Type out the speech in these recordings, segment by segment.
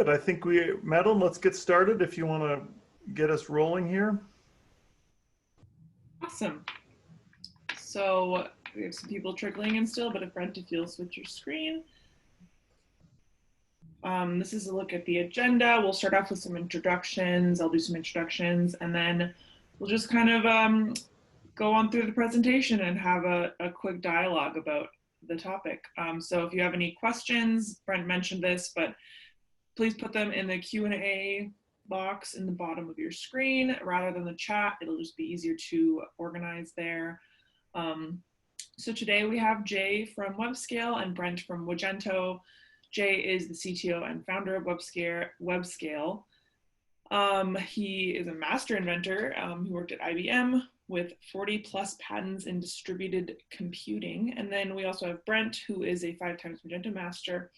good. I think Madeline, let's get started if you want to get us rolling here. Awesome. So we have some people trickling in still, but if Brent, if you'll switch your screen. This is a look at the agenda. We'll start off with some introductions. I'll do some introductions, and then we'll just kind of go on through the presentation and have a quick dialogue about the topic. So if you have any questions, Brent mentioned this, but please put them in the Q&A box in the bottom of your screen rather than the chat. It'll just be easier to organize there. So today we have Jay from WebScale and Brent from Wagento. Jay is the CTO and founder of WebScale. He is a master inventor who worked at IBM with 40 plus patents in distributed computing. And then we also have Brent, who is a 5-time Magento master,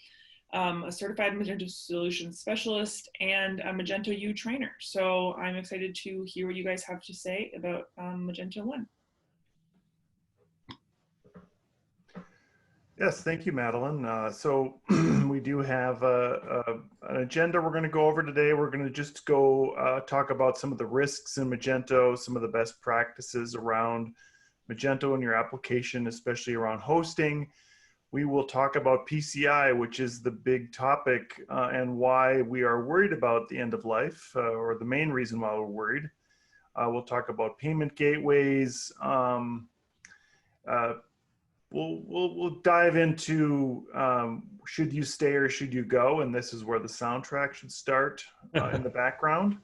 a certified Magento solutions specialist, and a Magento U trainer. So I'm excited to hear what you guys have to say about Magento 1. Yes, thank you, Madeline. So we do have an agenda we're going to go over today. We're going to just go talk about some of the risks in Magento, some of the best practices around Magento and your application, especially around hosting. We will talk about PCI, which is the big topic, and why we are worried about the end of life, or the main reason why we're worried. We'll talk about payment gateways. We'll dive into should you stay or should you go, and this is where the soundtrack should start in the background.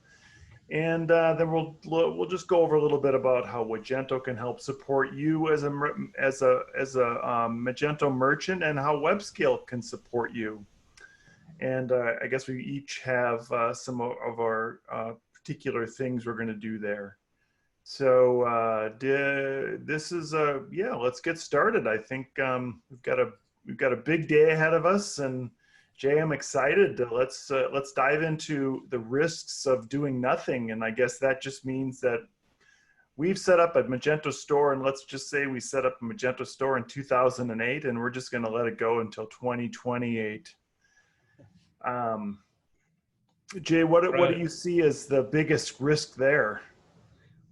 And then we'll just go over a little bit about how Wagento can help support you as a Magento merchant, and how WebScale can support you. And I guess we each have some of our particular things we're going to do there. So this is yeah, let's get started. I think we've got a big day ahead of us, and Jay, I'm excited. Let's dive into the risks of doing nothing. And I guess that just means that we've set up a Magento store, and let's just say we set up a Magento store in 2008, and we're just going to let it go until 2028. Jay, what do you see as the biggest risk there?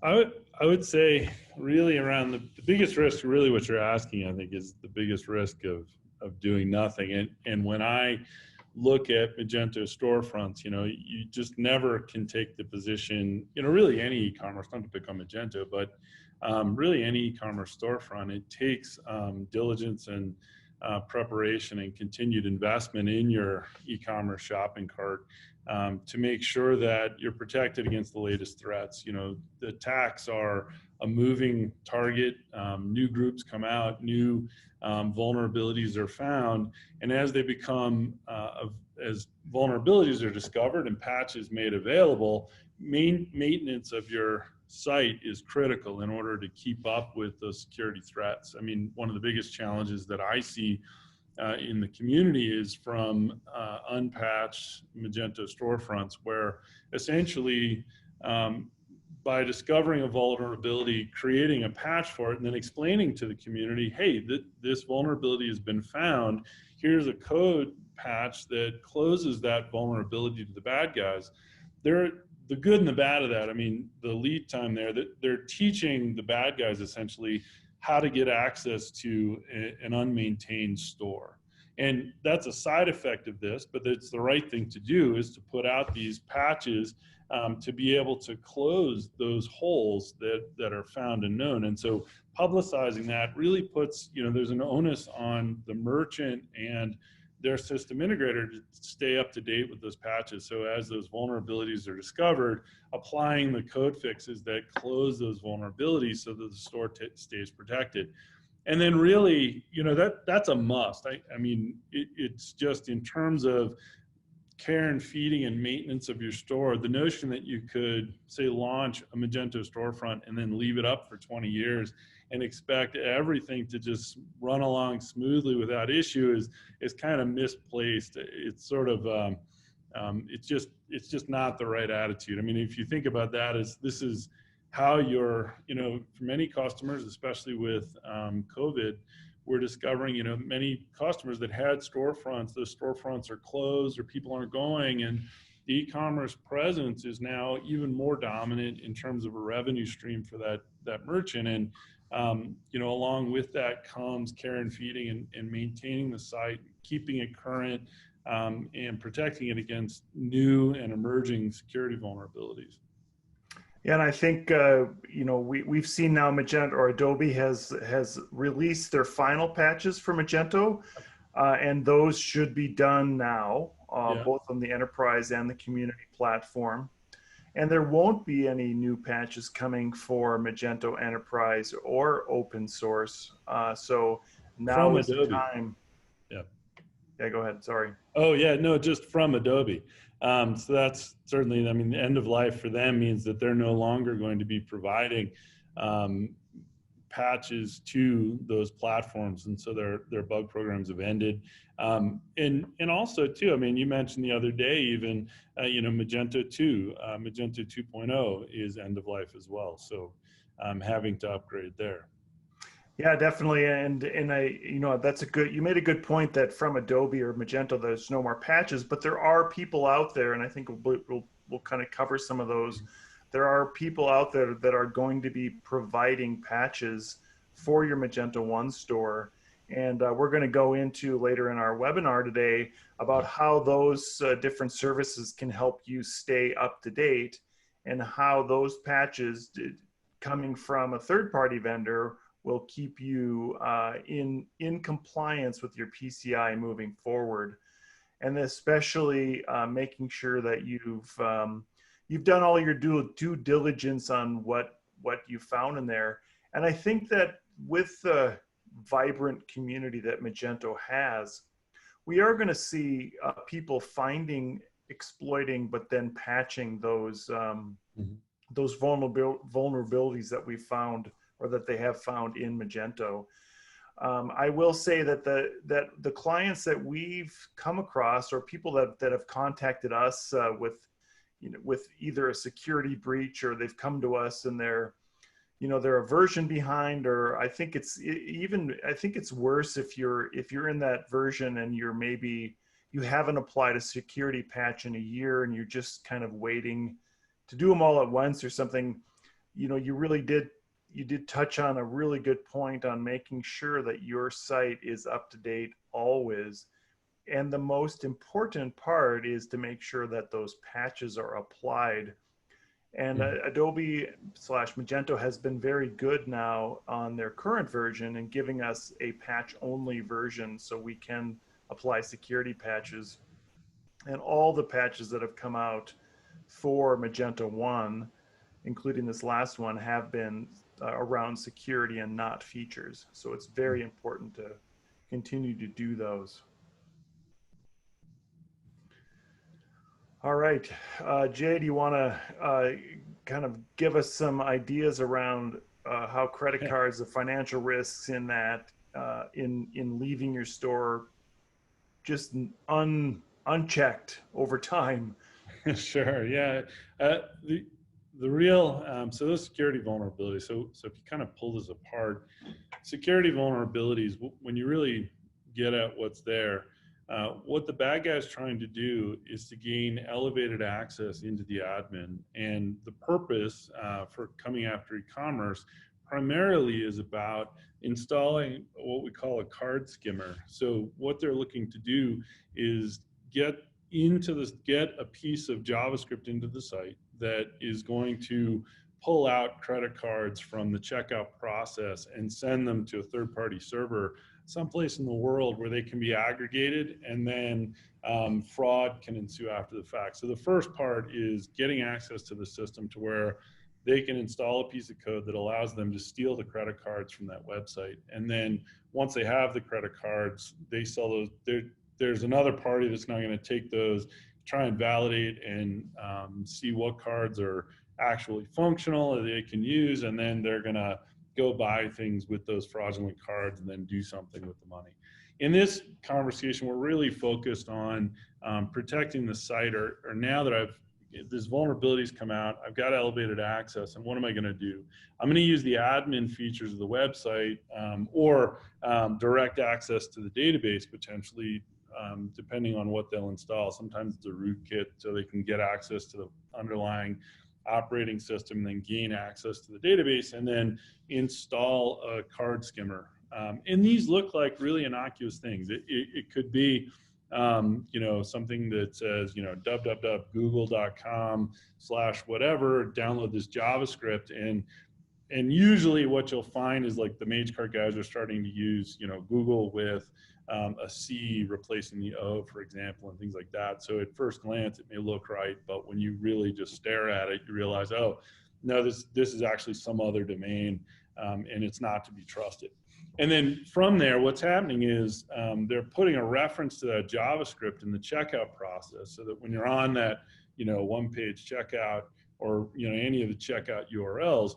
I would say really around the biggest risk, really what you're asking, I think, is the biggest risk of doing nothing. And when I look at Magento storefronts, you just never can take the position, really any e-commerce, not to pick on Magento, but really any e-commerce storefront, it takes diligence and preparation and continued investment in your e-commerce shopping cart to make sure that you're protected against the latest threats. The attacks are a moving target. New groups come out, new vulnerabilities are found, and as they become, as vulnerabilities are discovered and patches made available, maintenance of your site is critical in order to keep up with those security threats. I mean, one of the biggest challenges that I see in the community is from unpatched Magento storefronts, where essentially by discovering a vulnerability, creating a patch for it, and then explaining to the community, hey, this vulnerability has been found, here's a code patch that closes that vulnerability to the bad guys. The good and the bad of that, I mean, the lead time there, that they're teaching the bad guys essentially how to get access to an unmaintained store. And that's a side effect of this, but it's the right thing to do, is to put out these patches to be able to close those holes that are found and known. And so publicizing that really puts, there's an onus on the merchant and their system integrator to stay up to date with those patches. So as those vulnerabilities are discovered, applying the code fixes that close those vulnerabilities so that the store stays protected. And then really, that's a must. I mean, it's just in terms of care and feeding and maintenance of your store, the notion that you could, say, launch a Magento storefront and then leave it up for 20 years and expect everything to just run along smoothly without issue is kind of misplaced. It's sort of, it's just not the right attitude. I mean, if you think about that, this is how you're, for many customers, especially with COVID, we're discovering, you know, many customers that had storefronts, those storefronts are closed or people aren't going, and the e-commerce presence is now even more dominant in terms of a revenue stream for that merchant. And you know, along with that comes care and feeding and maintaining the site, keeping it current, and protecting it against new and emerging security vulnerabilities. Yeah, and I think you know, we've seen now Magento, or Adobe has released their final patches for Magento, and those should be done now, Yeah. both on the enterprise and the community platform. And there won't be any new patches coming for Magento Enterprise or open source. So now From is the Adobe. time. Yeah. Yeah, go ahead. Sorry. Oh yeah, no, just from Adobe. So that's certainly, I mean, the end of life for them means that they're no longer going to be providing patches to those platforms, and so their bug programs have ended. And also too, I mean, you mentioned the other day even, you know, Magento 2, Magento 2.0 is end of life as well. So having to upgrade there. Yeah, definitely. And you know, that's you made a good point that from Adobe or Magento, there's no more patches, but there are people out there, and I think we'll kind of cover some of those. There are people out there that are going to be providing patches for your Magento 1 store. And we're going to go into later in our webinar today about how those different services can help you stay up to date, and how those patches coming from a third-party vendor will keep you in compliance with your PCI moving forward, and especially making sure that you've done all your due diligence on what you found in there. And I think that with the vibrant community that Magento has, we are going to see people finding, exploiting, but then patching those those vulnerabilities that we found, or that they have found in Magento. I will say that the clients that we've come across, or people that have contacted us with either a security breach, or they've come to us and they're a version behind, or I think it's worse if you're in that version and you haven't applied a security patch in a year, and you're just kind of waiting to do them all at once or something. You did touch on a really good point on making sure that your site is up to date always. And the most important part is to make sure that those patches are applied. And Adobe/Magento has been very good now on their current version and giving us a patch only version, so we can apply security patches. And all the patches that have come out for Magento 1, including this last one, have been around security and not features. So it's very important to continue to do those. All right, Jay, do you want to kind of give us some ideas around how credit cards, the financial risks in that, in leaving your store just unchecked over time? Sure. Yeah. The real, so those security vulnerabilities, so if you kind of pull this apart, security vulnerabilities, when you really get at what's there, what the bad guy's trying to do is to gain elevated access into the admin. And the purpose for coming after e-commerce primarily is about installing what we call a card skimmer. So what they're looking to do is get a piece of JavaScript into the site that is going to pull out credit cards from the checkout process and send them to a third-party server someplace in the world where they can be aggregated, and then fraud can ensue after the fact. So the first part is getting access to the system to where they can install a piece of code that allows them to steal the credit cards from that website. And then once they have the credit cards, they sell those. There's another party that's now going to take those, try and validate and see what cards are actually functional that they can use, and then they're going to go buy things with those fraudulent cards and then do something with the money. In this conversation, we're really focused on protecting the site, or now that I've this vulnerabilities come out, I've got elevated access, and what am I going to do? I'm going to use the admin features of the website or direct access to the database potentially, depending on what they'll install. Sometimes it's a rootkit so they can get access to the underlying operating system and then gain access to the database and then install a card skimmer. And these look like really innocuous things. It could be something that says, www.google.com/whatever, download this JavaScript. And usually what you'll find is like the MageCart guys are starting to use, Google with a C replacing the O, for example, and things like that. So at first glance, it may look right, but when you really just stare at it, you realize, oh, no, this is actually some other domain, and it's not to be trusted. And then from there, what's happening is they're putting a reference to that JavaScript in the checkout process so that when you're on that, one-page checkout or, any of the checkout URLs,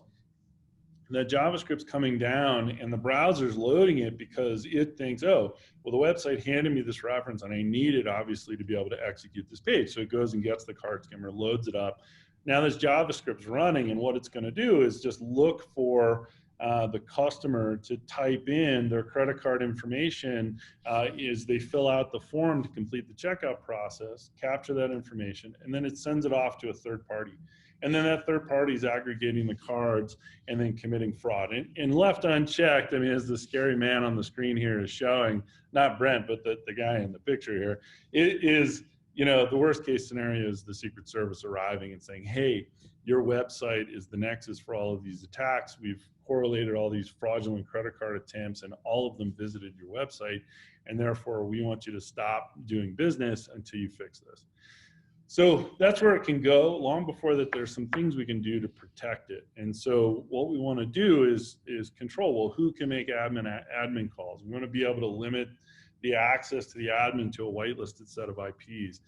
that JavaScript's coming down and the browser's loading it because it thinks, oh, well, the website handed me this reference and I need it, obviously, to be able to execute this page. So it goes and gets the card skimmer, loads it up. Now this JavaScript's running, and what it's going to do is just look for the customer to type in their credit card information as they fill out the form to complete the checkout process, capture that information, and then it sends it off to a third party. And then that third party is aggregating the cards and then committing fraud. And left unchecked, I mean, as the scary man on the screen here is showing, not Brent, but the guy in the picture here, it is, the worst case scenario is the Secret Service arriving and saying, hey, your website is the nexus for all of these attacks. We've correlated all these fraudulent credit card attempts and all of them visited your website. And therefore, we want you to stop doing business until you fix this. So that's where it can go. Long before that, there's some things we can do to protect it. And so what we want to do is control, well, who can make admin calls? We want to be able to limit the access to the admin to a whitelisted set of IPs.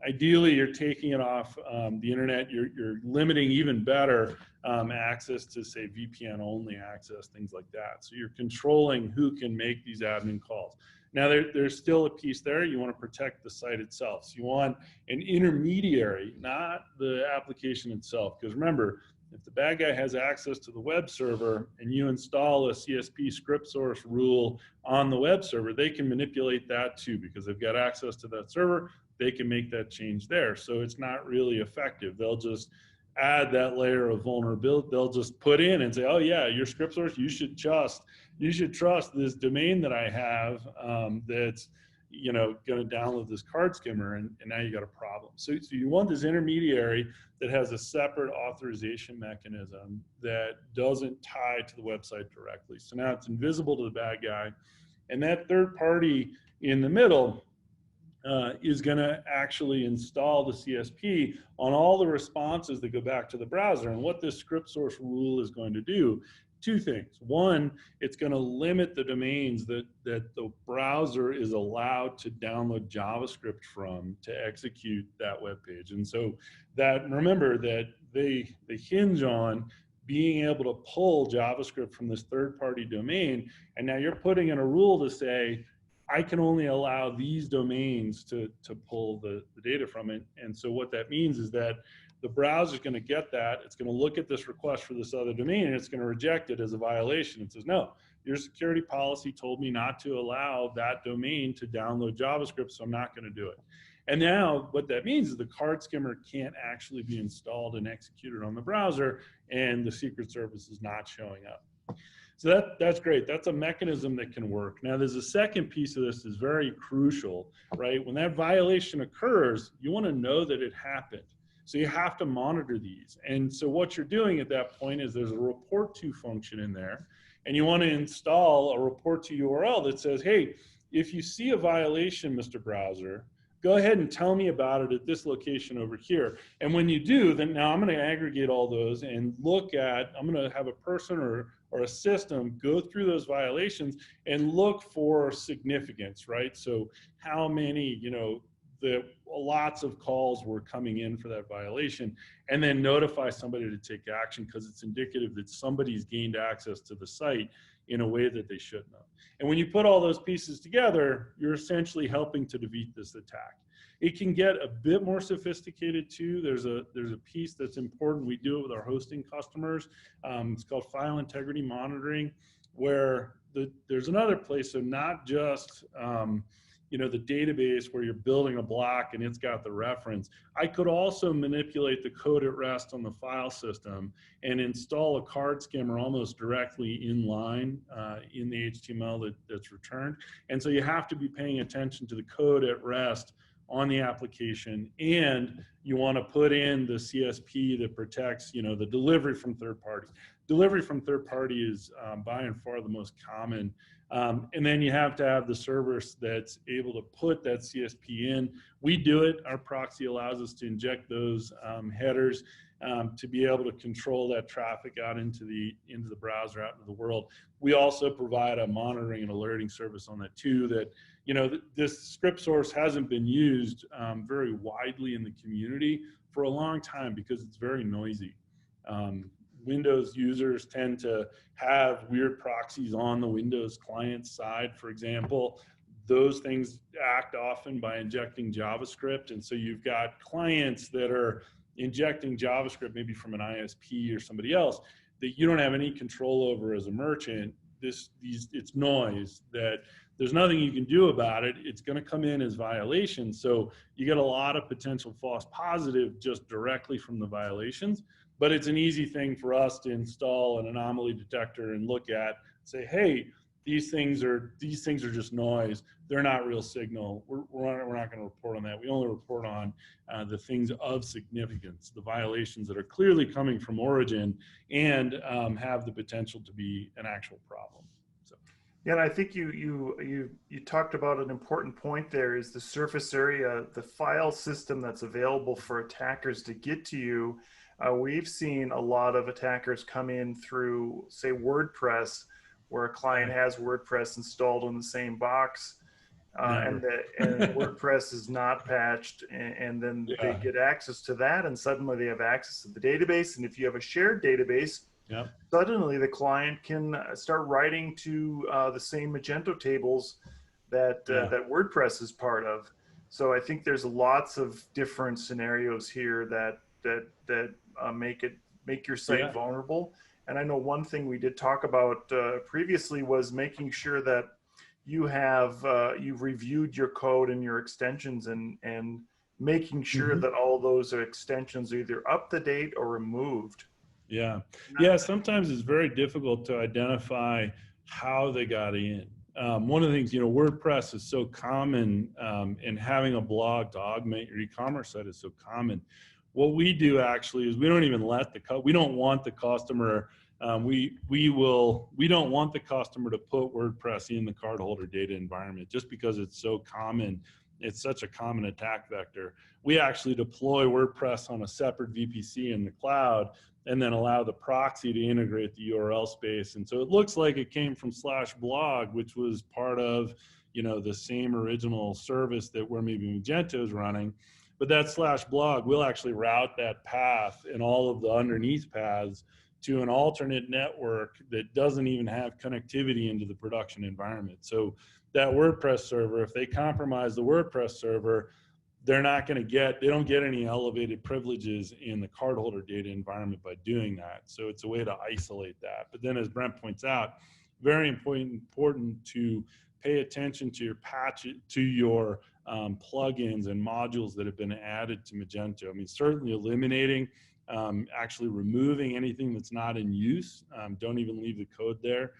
Ideally, you're taking it off the internet. You're limiting even better access to, say, VPN-only access, things like that. So you're controlling who can make these admin calls. Now, there's still a piece there. You want to protect the site itself. So you want an intermediary, not the application itself. Because remember, if the bad guy has access to the web server and you install a CSP script source rule on the web server, they can manipulate that too because they've got access to that server. They can make that change there. So it's not really effective. They'll just add that layer of vulnerability. They'll just put in and say, oh yeah, your script source, you should trust this domain that I have that's going to download this card skimmer, and now you got a problem. So you want this intermediary that has a separate authorization mechanism that doesn't tie to the website directly. So now it's invisible to the bad guy, and that third party in the middle is going to actually install the CSP on all the responses that go back to the browser. And what this script source rule is going to do, two things. One, it's going to limit the domains that the browser is allowed to download JavaScript from to execute that web page. And so that, remember that they hinge on being able to pull JavaScript from this third-party domain. And now you're putting in a rule to say, I can only allow these domains to pull the data from it. And so what that means is that the browser is going to get that. It's going to look at this request for this other domain, and it's going to reject it as a violation. It says, no, your security policy told me not to allow that domain to download JavaScript, so I'm not going to do it. And now what that means is the card skimmer can't actually be installed and executed on the browser, and the Secret Service is not showing up. So that's great. That's a mechanism that can work. Now, there's a second piece of this that's very crucial, right? When that violation occurs, you want to know that it happened. So you have to monitor these. And so what you're doing at that point is there's a report to function in there, and you want to install a report to URL that says, hey, if you see a violation, Mr. Browser, go ahead and tell me about it at this location over here. And when you do, then now I'm going to aggregate all those and look at, I'm going to have a person or a system go through those violations and look for significance, right? So how many, lots of calls were coming in for that violation, and then notify somebody to take action because it's indicative that somebody's gained access to the site in a way that they shouldn't have. And when you put all those pieces together, you're essentially helping to defeat this attack. It can get a bit more sophisticated too. There's a piece that's important. We do it with our hosting customers. It's called file integrity monitoring, where there's another place. So not just the database where you're building a block and it's got the reference. I could also manipulate the code at rest on the file system and install a card skimmer almost directly in line in the HTML that's returned. And so you have to be paying attention to the code at rest on the application, and you want to put in the CSP that protects, the delivery from third parties. Delivery from third party is by and far the most common. And then you have to have the service that's able to put that CSP in. We do it. Our proxy allows us to inject those headers to be able to control that traffic out into the browser, out into the world. We also provide a monitoring and alerting service on that too. That this script source hasn't been used very widely in the community for a long time because it's very noisy. Windows users tend to have weird proxies on the Windows client side, for example. Those things act often by injecting JavaScript. And so you've got clients that are injecting JavaScript maybe from an ISP or somebody else that you don't have any control over as a merchant. It's noise that there's nothing you can do about it. It's going to come in as violations. So you get a lot of potential false positive just directly from the violations. But it's an easy thing for us to install an anomaly detector and look at, say, hey, these things are just noise. They're not real signal. We're not going to report on that. We only report on the things of significance, the violations that are clearly coming from origin and have the potential to be an actual problem. So. Yeah, and I think you talked about an important point there is the surface area, the file system that's available for attackers to get to you. We've seen a lot of attackers come in through, say, WordPress, where a client has WordPress installed on the same box, and WordPress is not patched, and then they get access to that, and suddenly they have access to the database. And if you have a shared database, suddenly the client can start writing to the same Magento tables that WordPress is part of. So I think there's lots of different scenarios here that make your site vulnerable. And I know one thing we did talk about previously was making sure that you have you've reviewed your code and your extensions and making sure that all those extensions are either up to date or removed. Yeah, sometimes it's very difficult to identify how they got in. One of the things, WordPress is so common, and having a blog to augment your e-commerce site is so common. What we do actually is we don't even we don't want the customer, we don't want the customer to put WordPress in the cardholder data environment just because it's so common. It's such a common attack vector. We actually deploy WordPress on a separate VPC in the cloud and then allow the proxy to integrate the URL space. And so it looks like it came from /blog, which was part of, the same original service that where maybe Magento is running. But that /blog will actually route that path and all of the underneath paths to an alternate network that doesn't even have connectivity into the production environment. So that WordPress server, if they compromise the WordPress server, they don't get any elevated privileges in the cardholder data environment by doing that. So it's a way to isolate that. But then as Brent points out, very important to pay attention to your your plugins and modules that have been added to Magento. I mean, certainly eliminating, actually removing anything that's not in use. Don't even leave the code there.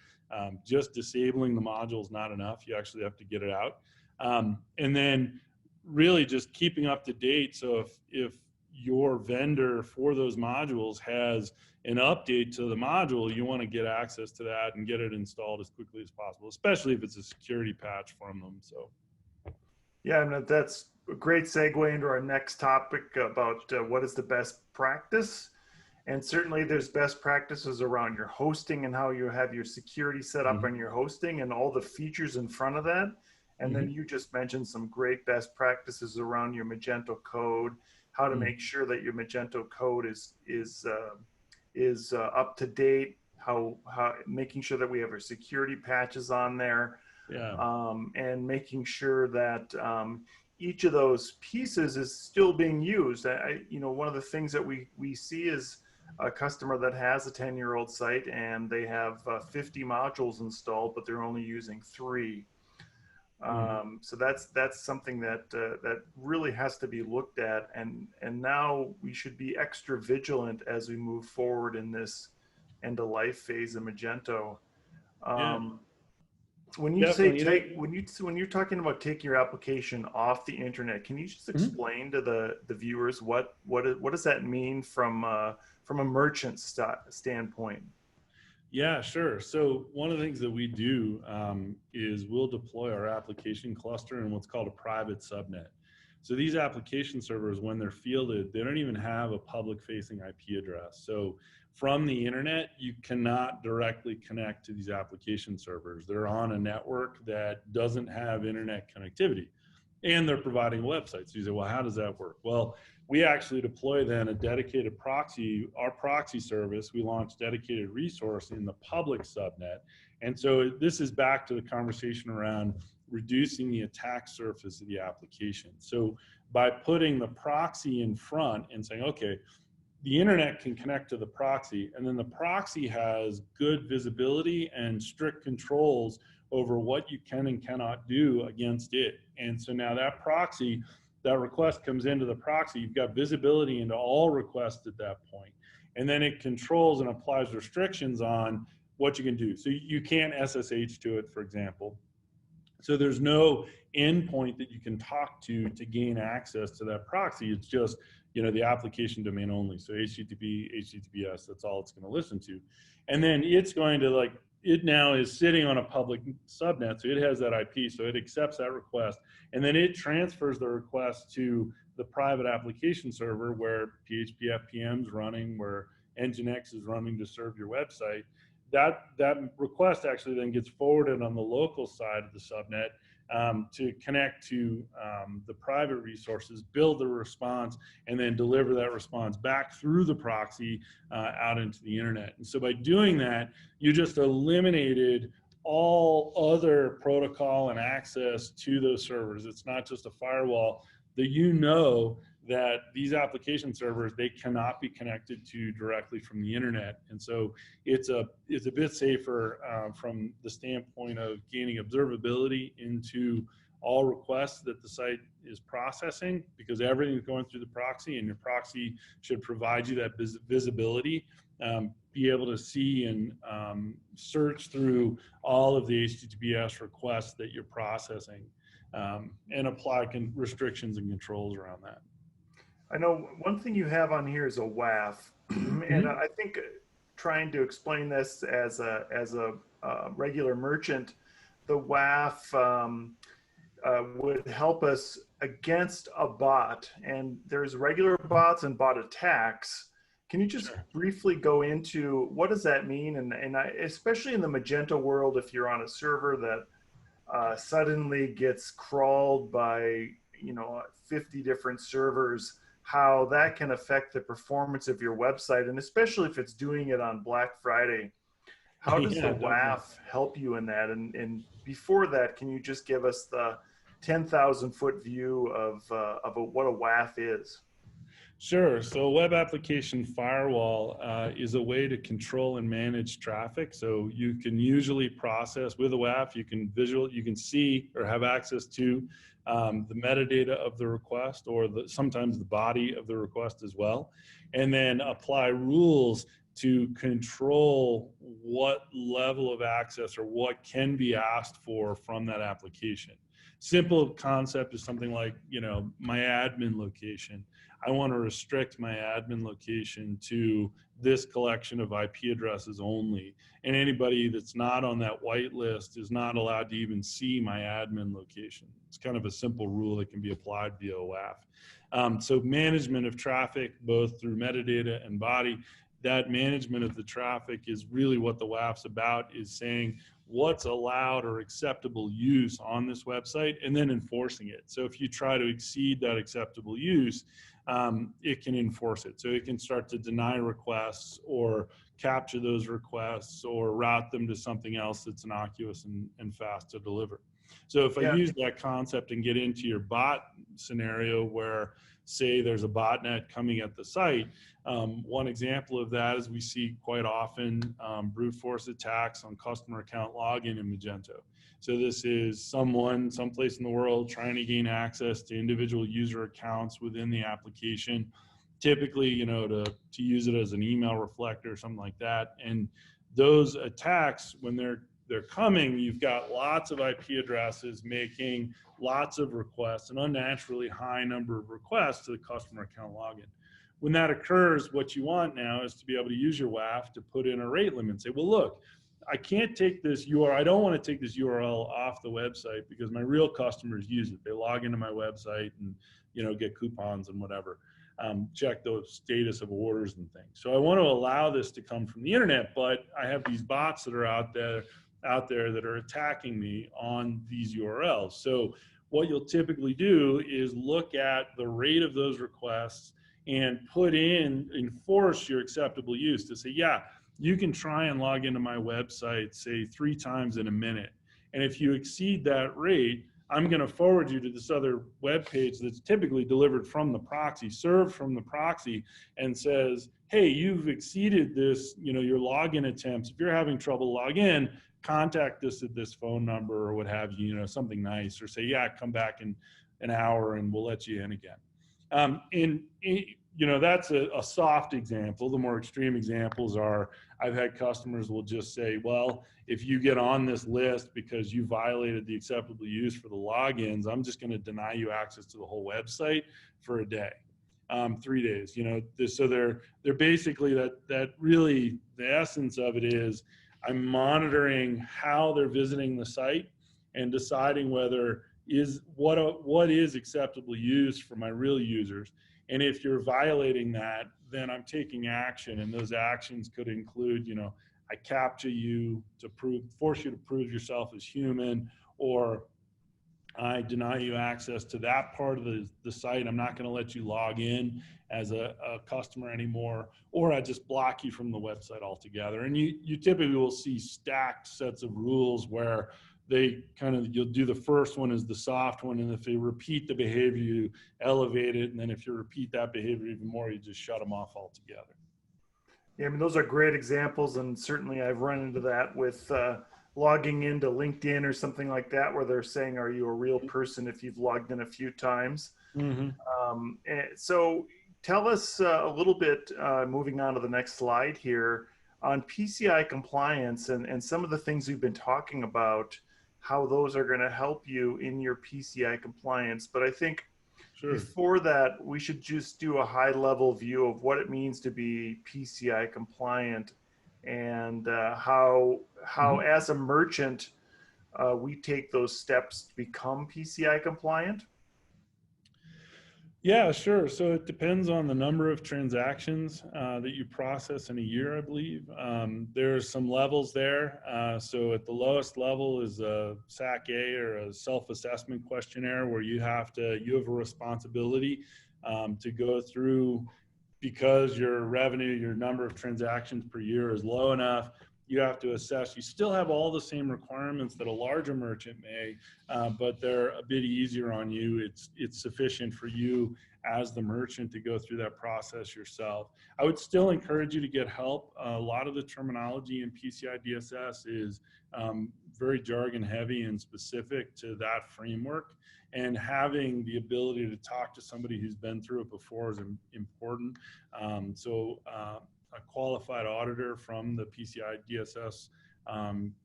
Just disabling the module is not enough. You actually have to get it out. And then really just keeping up to date. So if your vendor for those modules has an update to the module, you want to get access to that and get it installed as quickly as possible, especially if it's a security patch from them. So. Yeah, and that's a great segue into our next topic about what is the best practice. And certainly there's best practices around your hosting and how you have your security set up on your hosting and all the features in front of that. And then you just mentioned some great best practices around your Magento code, how to make sure that your Magento code is up to date, how making sure that we have our security patches on there. And making sure that each of those pieces is still being used. One of the things that we see is a customer that has a 10-year-old site and they have 50 modules installed, but they're only using 3. So that's something that that really has to be looked at, and now we should be extra vigilant as we move forward in this end of life phase of Magento. When you say when you're talking about taking your application off the internet, can you just explain to the viewers what does that mean from a merchant standpoint? Yeah, sure. So one of the things that we do is we'll deploy our application cluster in what's called a private subnet. So these application servers, when they're fielded, they don't even have a public-facing IP address. So from the internet, you cannot directly connect to these application servers. They're on a network that doesn't have internet connectivity, and they're providing a website. So you say, well, how does that work? Well, we actually deploy then a dedicated proxy, our proxy service. We launch dedicated resource in the public subnet. And so this is back to the conversation around reducing the attack surface of the application. So by putting the proxy in front and saying, okay, the internet can connect to the proxy, and then the proxy has good visibility and strict controls over what you can and cannot do against it. And so now that proxy, that request comes into the proxy, you've got visibility into all requests at that point. And then it controls and applies restrictions on what you can do. So you can't SSH to it, for example. So there's no endpoint that you can talk to gain access to that proxy. It's just, the application domain only. So HTTP, HTTPS, that's all it's going to listen to. And then it's going to it now is sitting on a public subnet, so it has that IP, so it accepts that request, and then it transfers the request to the private application server where PHP FPM is running, where Nginx is running to serve your website. That request actually then gets forwarded on the local side of the subnet to connect to the private resources, build the response, and then deliver that response back through the proxy out into the internet. And so by doing that, you just eliminated all other protocol and access to those servers. It's not just a firewall that that these application servers, they cannot be connected to directly from the internet. And so it's a bit safer from the standpoint of gaining observability into all requests that the site is processing, because everything's going through the proxy, and your proxy should provide you that visibility, be able to see and search through all of the HTTPS requests that you're processing, and apply restrictions and controls around that. I know one thing you have on here is a WAF, and I think trying to explain this as a regular merchant, the WAF would help us against a bot, and there's regular bots and bot attacks. Can you just briefly go into what does that mean? And especially in the Magento world, if you're on a server that suddenly gets crawled by 50 different servers, how that can affect the performance of your website, and especially if it's doing it on Black Friday. How does the WAF help you in that? And before that, can you just give us the 10,000-foot view of what a WAF is? Sure. So a web application firewall is a way to control and manage traffic. So you can usually process with a WAF, you can see or have access to the metadata of the request, or sometimes the body of the request as well, and then apply rules to control what level of access or what can be asked for from that application. Simple concept is something like, my admin location. I want to restrict my admin location to this collection of IP addresses only. And anybody that's not on that white list is not allowed to even see my admin location. It's kind of a simple rule that can be applied via WAF. So management of traffic, both through metadata and body, that management of the traffic is really what the WAF's about, is saying what's allowed or acceptable use on this website and then enforcing it. So if you try to exceed that acceptable use, it can enforce it. So it can start to deny requests or capture those requests or route them to something else that's innocuous and fast to deliver. So if I Yeah. use that concept and get into your bot scenario where, say, there's a botnet coming at the site, one example of that is we see quite often brute force attacks on customer account login in Magento. So this is someone, someplace in the world trying to gain access to individual user accounts within the application, typically, you know, to use it as an email reflector or something like that. And those attacks, when they're coming, you've got lots of IP addresses making lots of requests, an unnaturally high number of requests to the customer account login. When that occurs, what you want now is to be able to use your WAF to put in a rate limit and say, well, look, I can't take this URL. I don't want to take this URL off the website because my real customers use it. They log into my website and, you know, get coupons and whatever. Check the status of orders and things. So I want to allow this to come from the internet, but I have these bots that are out there that are attacking me on these URLs. So what you'll typically do is look at the rate of those requests and enforce your acceptable use to say, yeah, you can try and log into my website, say 3 times in a minute. And if you exceed that rate, I'm going to forward you to this other web page that's typically delivered from the proxy, served from the proxy, and says, hey, you've exceeded this, you know, your login attempts. If you're having trouble log in, contact us at this phone number or what have you, you know, something nice, or say, yeah, come back in an hour and we'll let you in again. You know, that's a soft example. The more extreme examples are, I've had customers will just say, well, if you get on this list because you violated the acceptable use for the logins, I'm just going to deny you access to the whole website for a day, 3 days. You know, so they're basically that really the essence of it is I'm monitoring how they're visiting the site and deciding whether what is acceptable use for my real users. And if you're violating that, then I'm taking action, and those actions could include, you know, I capture you to force you to prove yourself as human, or I deny you access to that part of the site. I'm not going to let you log in as a customer anymore, or I just block you from the website altogether. And you typically will see stacked sets of rules where you'll do the first one as the soft one, and if they repeat the behavior, you elevate it, and then if you repeat that behavior even more, you just shut them off altogether. Yeah, I mean, those are great examples, and certainly I've run into that with logging into LinkedIn or something like that, where they're saying, are you a real person if you've logged in a few times? Mm-hmm. So tell us a little bit, moving on to the next slide here, on PCI compliance and some of the things we've been talking about, how those are going to help you in your PCI compliance. But I think before that, we should just do a high-level view of what it means to be PCI compliant, and how as a merchant we take those steps to become PCI compliant. Yeah, sure. So it depends on the number of transactions that you process in a year, I believe. There's some levels there. So at the lowest level is a SAC-A, or a self-assessment questionnaire, where you have a responsibility to go through, because your revenue, your number of transactions per year is low enough. You have to assess. You still have all the same requirements that a larger merchant may, but they're a bit easier on you. It's sufficient for you as the merchant to go through that process yourself. I would still encourage you to get help. A lot of the terminology in PCI DSS is very jargon heavy and specific to that framework, and having the ability to talk to somebody who's been through it before is important. A qualified auditor from the PCI DSS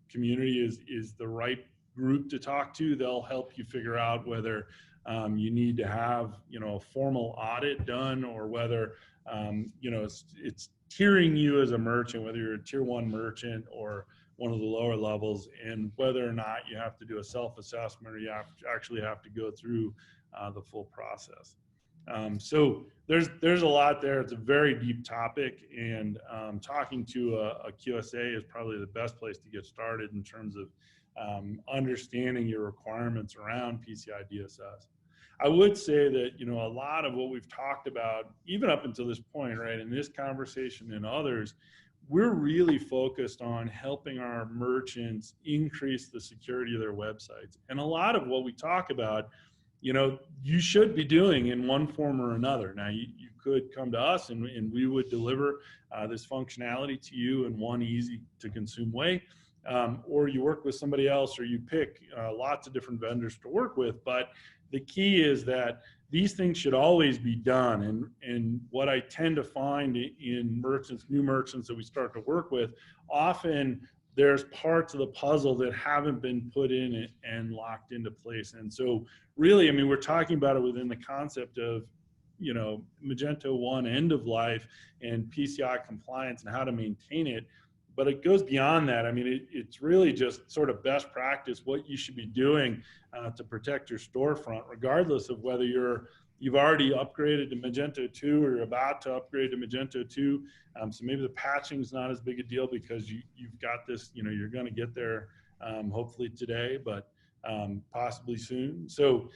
community is the right group to talk to. They'll help you figure out whether you need to have, you know, a formal audit done, or whether you know, it's tiering you as a merchant, whether you're a tier 1 merchant or one of the lower levels, and whether or not you have to do a self-assessment, or you actually have to go through the full process. So there's a lot there. It's a very deep topic, and talking to a QSA is probably the best place to get started in terms of understanding your requirements around PCI DSS. I would say that, you know, a lot of what we've talked about, even up until this point, right, in this conversation and others, we're really focused on helping our merchants increase the security of their websites. And a lot of what we talk about, you should be doing in one form or another. Now, you could come to us and we would deliver this functionality to you in one easy to consume way. Or you work with somebody else, or you pick lots of different vendors to work with. But the key is that these things should always be done. And what I tend to find in merchants, new merchants that we start to work with, often there's parts of the puzzle that haven't been put in and locked into place. And so really, I mean, we're talking about it within the concept of, Magento End of Life and PCI compliance and how to maintain it. But it goes beyond that. I mean, it's really just sort of best practice, what you should be doing to protect your storefront, regardless of whether you've already upgraded to Magento 2 or you're about to upgrade to Magento 2. So maybe the patching is not as big a deal because you've got this, you're going to get there hopefully today, but possibly soon. So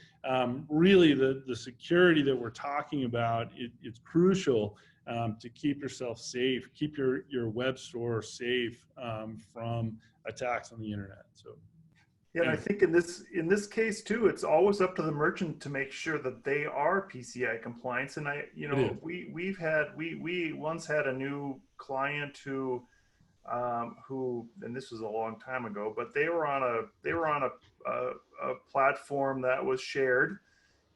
really the security that we're talking about, it's crucial to keep yourself safe, keep your web store safe from attacks on the internet. So, yeah, and I think in this case too, it's always up to the merchant to make sure that they are PCI compliant. And we once had a new client who, and this was a long time ago, but they were on a platform that was shared.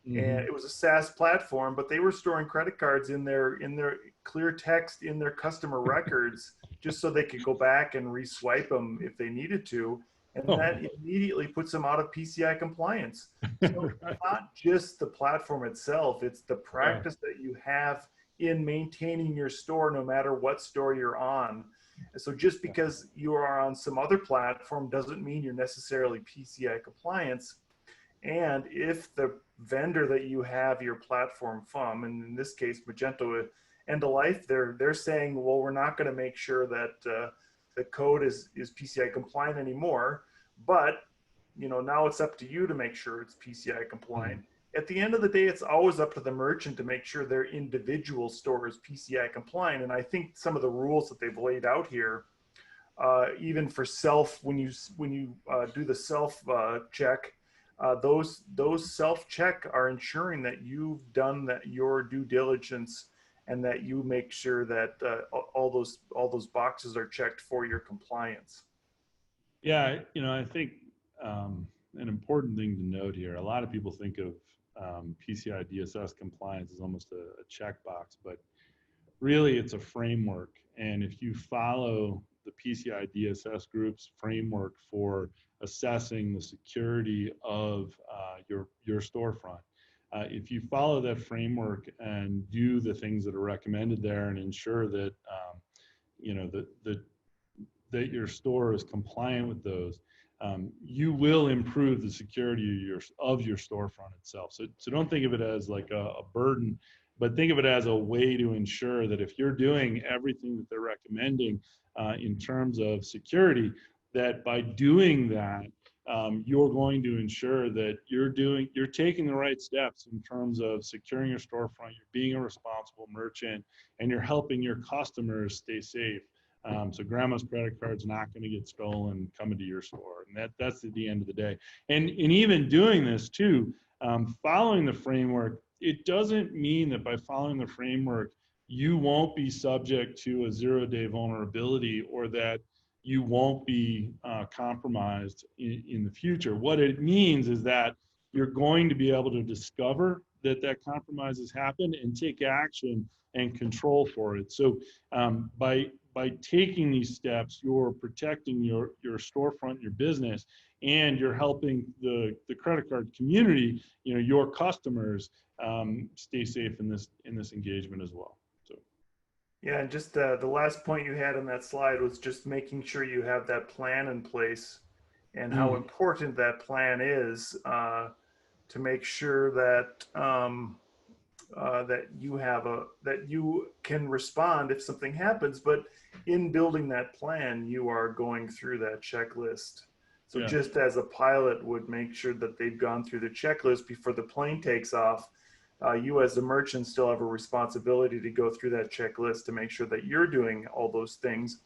And it was a SaaS platform, but they were storing credit cards in their clear text in their customer records, just so they could go back and reswipe them if they needed to. And that immediately puts them out of PCI compliance. So it's not just the platform itself, it's the practice that you have in maintaining your store, no matter what store you're on. So just because you are on some other platform doesn't mean you're necessarily PCI compliance. And if the vendor that you have your platform from, and in this case, Magento End of Life, they're saying, well, we're not going to make sure that the code is PCI compliant anymore, but now it's up to you to make sure it's PCI compliant. At the end of the day, it's always up to the merchant to make sure their individual store is PCI compliant. And I think some of the rules that they've laid out here, even for when you do the self check, those self-check are ensuring that you've done your due diligence and that you make sure that all those boxes are checked for your compliance. Yeah, I think an important thing to note here, a lot of people think of PCI DSS compliance as almost a checkbox, but really it's a framework. And if you follow the PCI DSS group's framework for assessing the security of your storefront, if you follow that framework and do the things that are recommended there and ensure that that your store is compliant with those, you will improve the security of your storefront itself. So don't think of it as like a burden, but think of it as a way to ensure that if you're doing everything that they're recommending in terms of security, that by doing that, you're going to ensure that you're taking the right steps in terms of securing your storefront, you're being a responsible merchant, and you're helping your customers stay safe. So grandma's credit card's not going to get stolen coming to your store, and that's at the end of the day. And even doing this too, following the framework, it doesn't mean that by following the framework you won't be subject to a zero-day vulnerability or that you won't be compromised in the future. What it means is that you're going to be able to discover that compromise has happened and take action and control for it. So by taking these steps, you're protecting your storefront, your business, and you're helping the credit card community, your customers, stay safe in this engagement as well. So. Yeah, and just the last point you had on that slide was just making sure you have that plan in place, and how important that plan is to make sure that that you can respond if something happens. But in building that plan, you are going through that checklist. So just as a pilot would make sure that they've gone through the checklist before the plane takes off, you as a merchant still have a responsibility to go through that checklist to make sure that you're doing all those things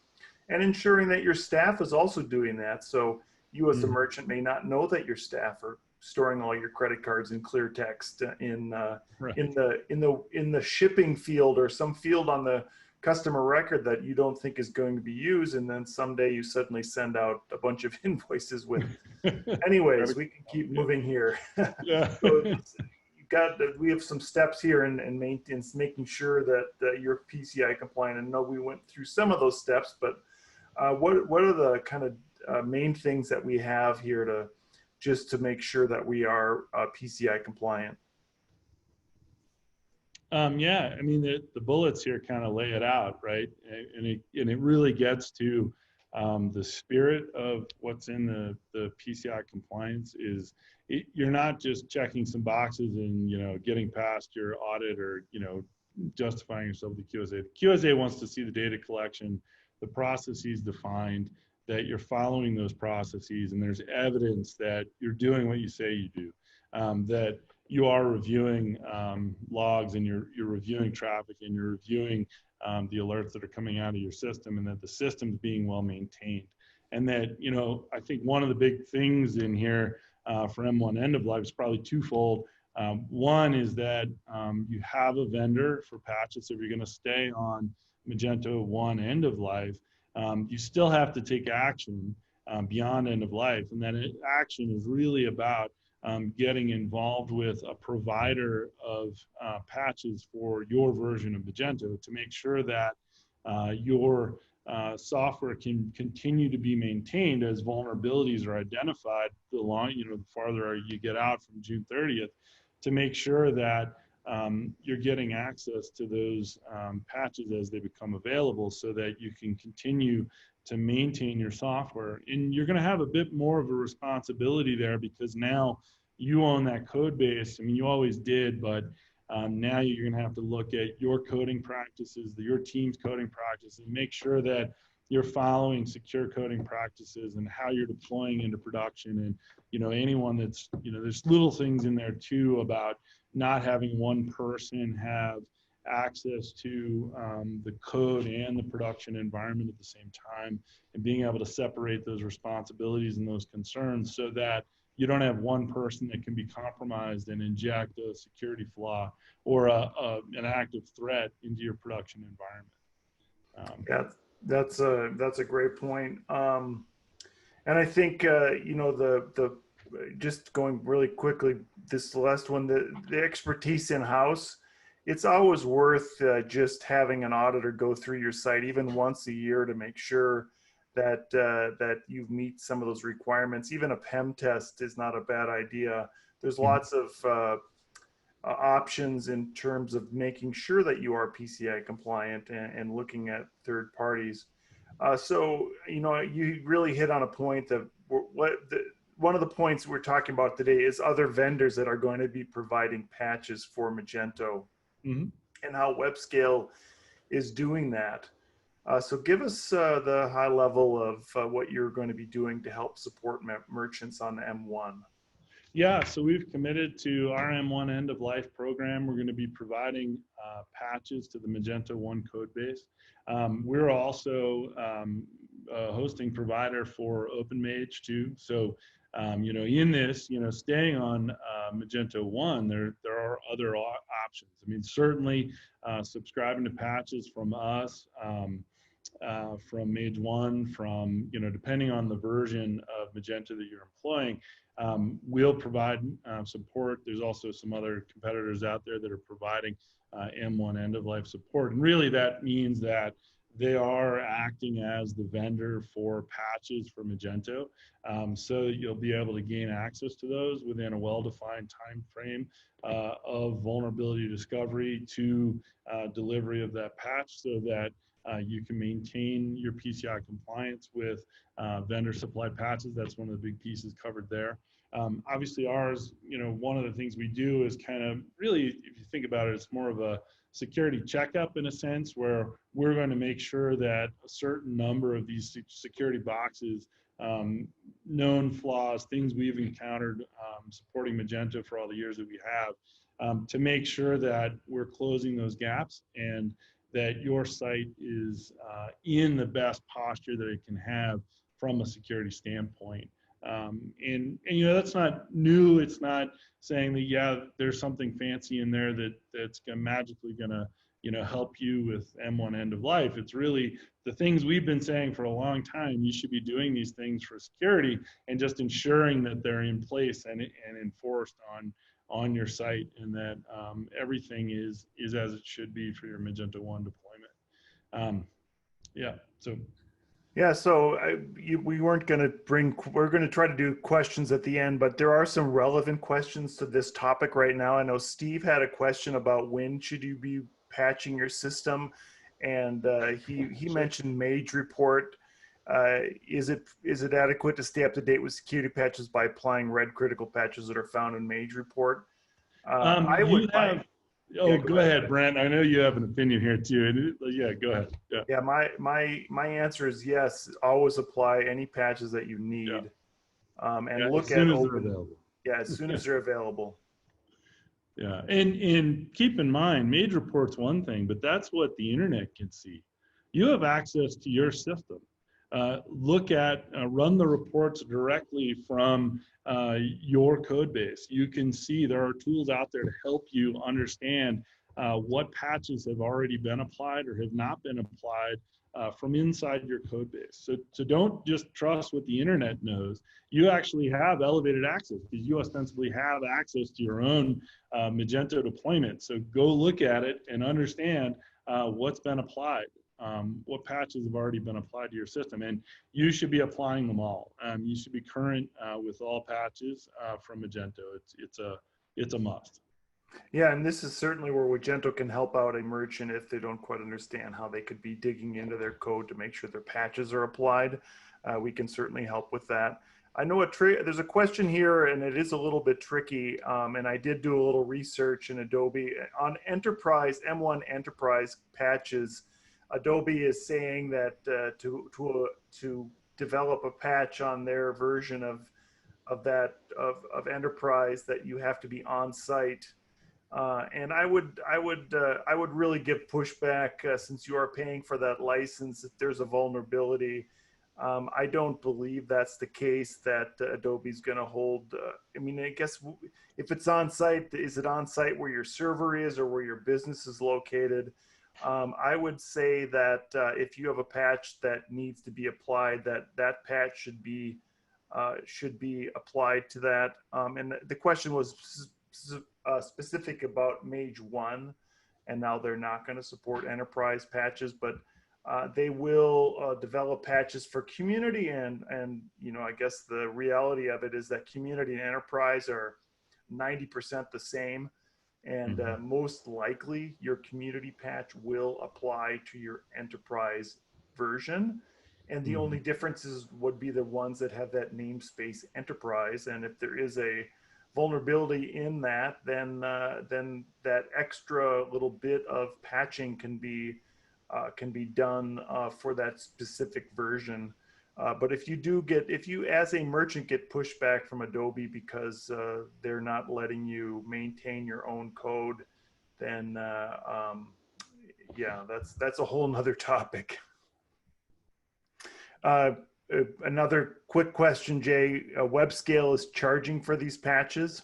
and ensuring that your staff is also doing that. So you as a merchant may not know that your staff are storing all your credit cards in clear text Right. in the shipping field or some field on the customer record that you don't think is going to be used, and then someday you suddenly send out a bunch of invoices with. Anyways, we can keep moving here. Yeah. So we have some steps here in maintenance, making sure that you're PCI compliant. And I know we went through some of those steps, but what are the kind of main things that we have here to make sure that we are PCI compliant? Yeah, I mean, the bullets here kind of lay it out, right? And it really gets to the spirit of what's in the PCI compliance is you're not just checking some boxes and, getting past your audit or, justifying yourself to QSA. The QSA wants to see the data collection, the processes defined, that you're following those processes, and there's evidence that you're doing what you say you do, that you are reviewing logs, and you're reviewing traffic, and you're reviewing the alerts that are coming out of your system, and that the system's being well maintained. And that, I think one of the big things in here for M1 end of life is probably twofold. One is that you have a vendor for patches. So if you're going to stay on Magento 1 end of life, you still have to take action beyond end of life. And that action is really about getting involved with a provider of patches for your version of Magento to make sure that your software can continue to be maintained as vulnerabilities are identified. The farther you get out from June 30th, to make sure that you're getting access to those patches as they become available, so that you can continue to maintain your software. And you're going to have a bit more of a responsibility there, because now you own that code base. I mean, you always did, but now you're going to have to look at your coding practices, your team's coding practices, and make sure that you're following secure coding practices and how you're deploying into production. And, anyone that's, there's little things in there too about not having one person have access to the code and the production environment at the same time, and being able to separate those responsibilities and those concerns, so that you don't have one person that can be compromised and inject a security flaw or an active threat into your production environment. Yeah, that's a great point. And I think the just going really quickly, this last one, the expertise in house. It's always worth just having an auditor go through your site even once a year to make sure that you meet some of those requirements. Even a PEM test is not a bad idea. There's lots of options in terms of making sure that you are PCI compliant and looking at third parties. So you really hit on a point that one of the points we're talking about today is other vendors that are going to be providing patches for Magento, and how WebScale is doing that. So give us the high level of what you're going to be doing to help support merchants on M1. Yeah, so we've committed to our M1 end of life program. We're going to be providing patches to the Magento 1 code base. We're also a hosting provider for OpenMage too. So, in this, staying on Magento 1, there are other options. I mean, certainly subscribing to patches from us, from Mage 1, from, depending on the version of Magento that you're employing, we'll provide support. There's also some other competitors out there that are providing M1 end of life support. And really that means that they are acting as the vendor for patches for Magento, so that you'll be able to gain access to those within a well-defined time frame of vulnerability discovery to delivery of that patch, so that you can maintain your PCI compliance with vendor supplied patches. That's one of the big pieces covered there. Obviously ours, one of the things we do is kind of really, if you think about it, it's more of a security checkup in a sense, where we're going to make sure that a certain number of these security boxes, known flaws, things we've encountered supporting Magento for all the years that we have, to make sure that we're closing those gaps and that your site is in the best posture that it can have from a security standpoint. And that's not new. It's not saying that, yeah, there's something fancy in there that's magically gonna help you with M1 end of life. It's really the things we've been saying for a long time. You should be doing these things for security and just ensuring that they're in place and enforced on your site, and that everything is as it should be for your Magento 1 deployment. Yeah, so. Yeah, so we weren't going to we're going to try to do questions at the end, but there are some relevant questions to this topic right now. I know Steve had a question about when should you be patching your system, and he mentioned Mage report. Is it adequate to stay up to date with security patches by applying red critical patches that are found in Mage report? I would. Go ahead, Brent. I know you have an opinion here too. Yeah, go ahead. Yeah, my answer is yes. Always apply any patches that you need, and look at open. Yeah, as soon as they're available. Yeah, and keep in mind, Mage report's one thing, but that's what the internet can see. You have access to your system. Look at, run the reports directly from your code base. You can see there are tools out there to help you understand what patches have already been applied or have not been applied from inside your code base. So don't just trust what the internet knows. You actually have elevated access because you ostensibly have access to your own Magento deployment. So go look at it and understand what's been applied. What patches have already been applied to your system, and you should be applying them all. You should be current with all patches from Magento. It's a must. Yeah, and this is certainly where Wagento can help out a merchant if they don't quite understand how they could be digging into their code to make sure their patches are applied. We can certainly help with that. I know there's a question here, and it is a little bit tricky, and I did do a little research in Adobe on Enterprise, M1 Enterprise patches. Adobe is saying that to develop a patch on their version of Enterprise, that you have to be on site, and I would really give pushback since you are paying for that license. If there's a vulnerability, I don't believe that's the case, that Adobe's going to hold. I mean, I guess if it's on site, is it on site where your server is or where your business is located? I would say that if you have a patch that needs to be applied, that patch should be applied to that. And the question was specific about Mage 1, and now they're not going to support enterprise patches, but they will develop patches for community, and I guess the reality of it is that community and enterprise are 90% the same. And most likely your community patch will apply to your enterprise version. And the only differences would be the ones that have that namespace enterprise. And if there is a vulnerability in that, then that extra little bit of patching can be done for that specific version. But if you as a merchant get pushback from Adobe because they're not letting you maintain your own code, then yeah, that's a whole nother topic. Another quick question, Jay. WebScale is charging for these patches?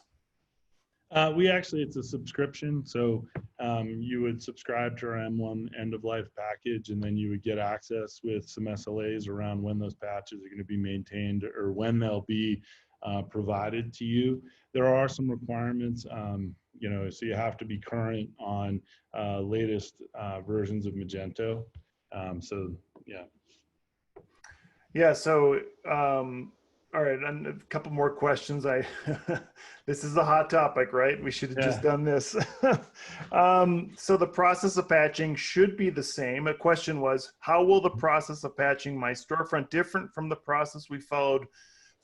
It's a subscription. So you would subscribe to our M1 end of life package, and then you would get access with some SLAs around when those patches are going to be maintained or when they'll be provided to you. There are some requirements, so you have to be current on latest versions of Magento. So yeah. Yeah, so all right, and a couple more questions. This is a hot topic, right? We should have just done this. So the process of patching should be the same. A question was, how will the process of patching my storefront different from the process we followed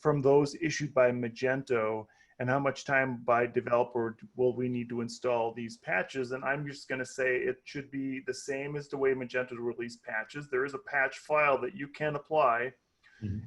from those issued by Magento, and how much time by developer will we need to install these patches? And I'm just going to say it should be the same as the way Magento release patches. There is a patch file that you can apply,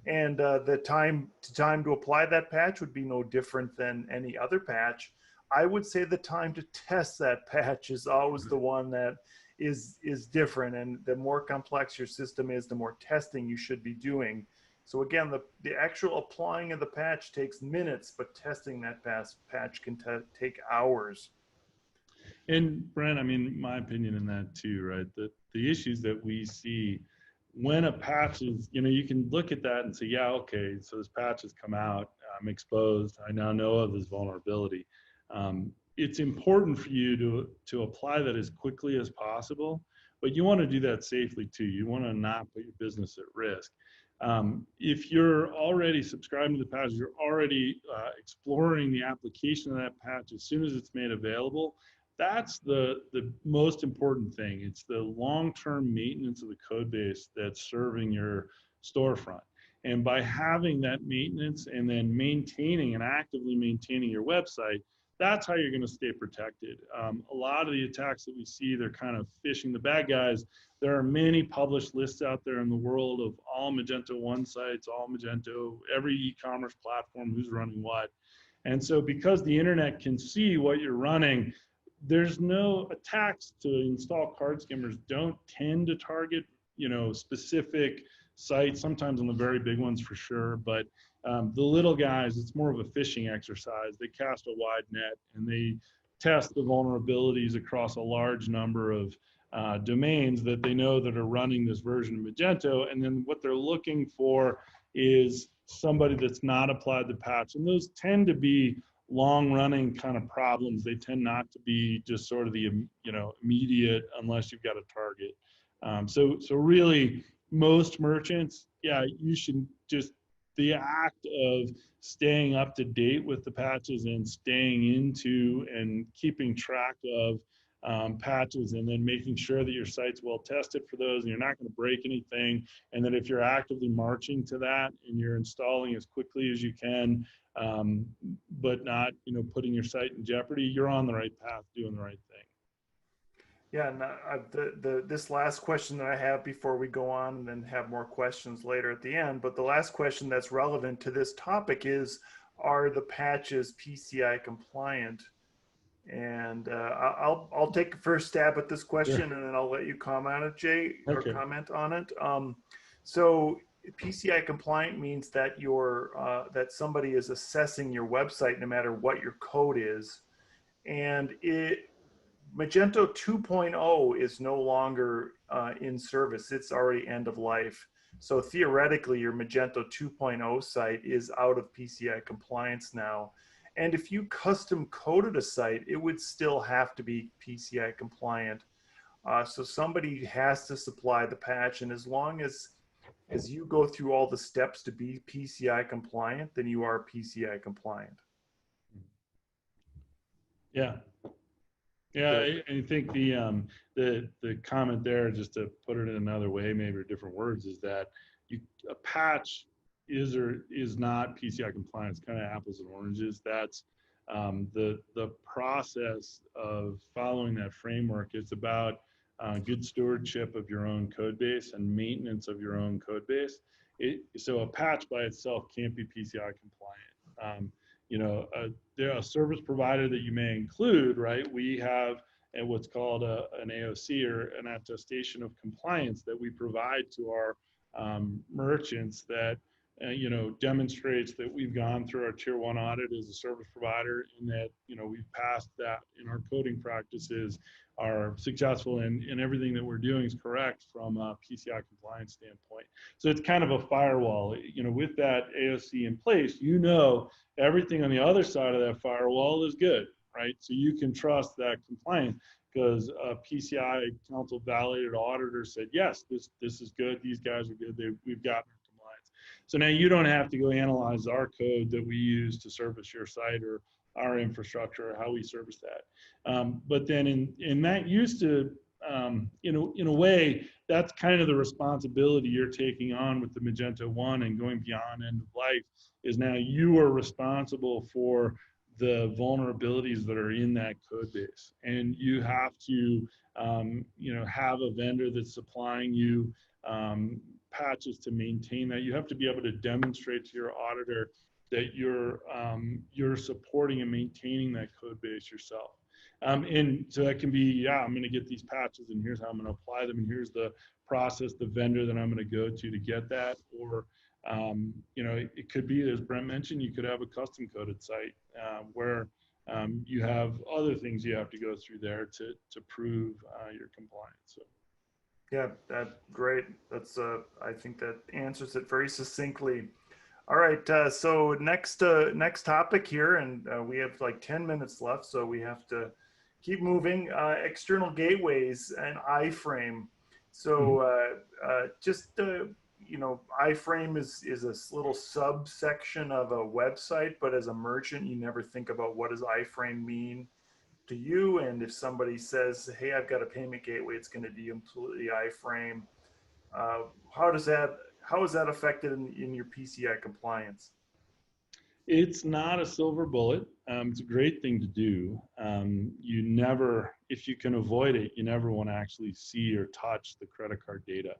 and the time to apply that patch would be no different than any other patch. I would say the time to test that patch is always the one that is different, and the more complex your system is, the more testing you should be doing. So again, the actual applying of the patch takes minutes, but testing that patch can take hours. And Brent, I mean, my opinion in that too, right? The issues that we see when a patch is, you know, you can look at that and say, yeah, okay, so this patch has come out, I'm exposed, I now know of this vulnerability. It's important for you to apply that as quickly as possible, but you want to do that safely too. You want to not put your business at risk. If you're already subscribing to the patch, you're already exploring the application of that patch as soon as it's made available, that's the most important thing. It's the long-term maintenance of the code base that's serving your storefront. And by having that maintenance and then maintaining and actively maintaining your website, that's how you're going to stay protected. A lot of the attacks that we see, they're kind of phishing the bad guys. There are many published lists out there in the world of all Magento 1 sites, all Magento, every e-commerce platform, who's running what. And so because the internet can see what you're running, there's no attacks to install card skimmers don't tend to target, you know, specific sites, sometimes on the very big ones for sure, but the little guys, it's more of a phishing exercise. They cast a wide net and they test the vulnerabilities across a large number of domains that they know that are running this version of Magento, and then what they're looking for is somebody that's not applied the patch, and those tend to be long-running kind of problems. They tend not to be just sort of the, you know, immediate, unless you've got a target. So really, most merchants, yeah, you should just, the act of staying up to date with the patches and staying into and keeping track of patches, and then making sure that your site's well tested for those and you're not going to break anything, and that if you're actively marching to that and you're installing as quickly as you can, but not, you know, putting your site in jeopardy, you're on the right path, doing the right thing. Yeah, and this last question that I have before we go on and then have more questions later at the end, but the last question that's relevant to this topic is, are the patches PCI compliant? And I'll take a first stab at this question, and then I'll let you comment on it, Jay, or comment on it. So PCI compliant means that that somebody is assessing your website no matter what your code is, and Magento 2.0 is no longer in service. It's already end of life. So theoretically, your Magento 2.0 site is out of PCI compliance now. And if you custom coded a site, it would still have to be PCI compliant. So somebody has to supply the patch, and as long as you go through all the steps to be PCI compliant, then you are PCI compliant. Yeah. Yeah, I think the comment there, just to put it in another way, maybe or different words, is that a patch is or is not PCI compliant. It's kind of apples and oranges. That's the process of following that framework. It's about good stewardship of your own code base and maintenance of your own code base. So a patch by itself can't be PCI compliant. You know, a service provider that you may include, right? We have what's called an AOC, or an attestation of compliance, that we provide to our merchants that, you know, demonstrates that we've gone through our tier 1 audit as a service provider, and that, you know, we've passed that in our coding practices, are successful, and everything that we're doing is correct from a PCI compliance standpoint. So it's kind of a firewall. You know, with that AOC in place, you know, everything on the other side of that firewall is good, right? So you can trust that compliance, because a PCI council validated auditor said, yes, this is good, these guys are good, we've got our compliance. So now you don't have to go analyze our code that we use to service your site, or our infrastructure, or how we service that. But then in that used to, in a way, that's kind of the responsibility you're taking on with the Magento 1 and going beyond end of life, is now you are responsible for the vulnerabilities that are in that code base. And you have to, have a vendor that's supplying you patches to maintain that. You have to be able to demonstrate to your auditor that you're supporting and maintaining that code base yourself. And so that can be, I'm going to get these patches, and here's how I'm going to apply them, and here's the process, the vendor that I'm going to go to get that. Or, it could be, as Brent mentioned, you could have a custom coded site where you have other things you have to go through there to prove your compliance. So. Yeah, that's great. That's I think that answers it very succinctly. All right, so next topic here, and we have like 10 minutes left, so we have to keep moving. External gateways and iframe. So iframe is a little subsection of a website, but as a merchant, you never think about what does iframe mean to you. And if somebody says, hey, I've got a payment gateway, it's going to be completely iframe. How is that affected in your PCI compliance? It's not a silver bullet. It's a great thing to do. You never, if you can avoid it, you never want to actually see or touch the credit card data.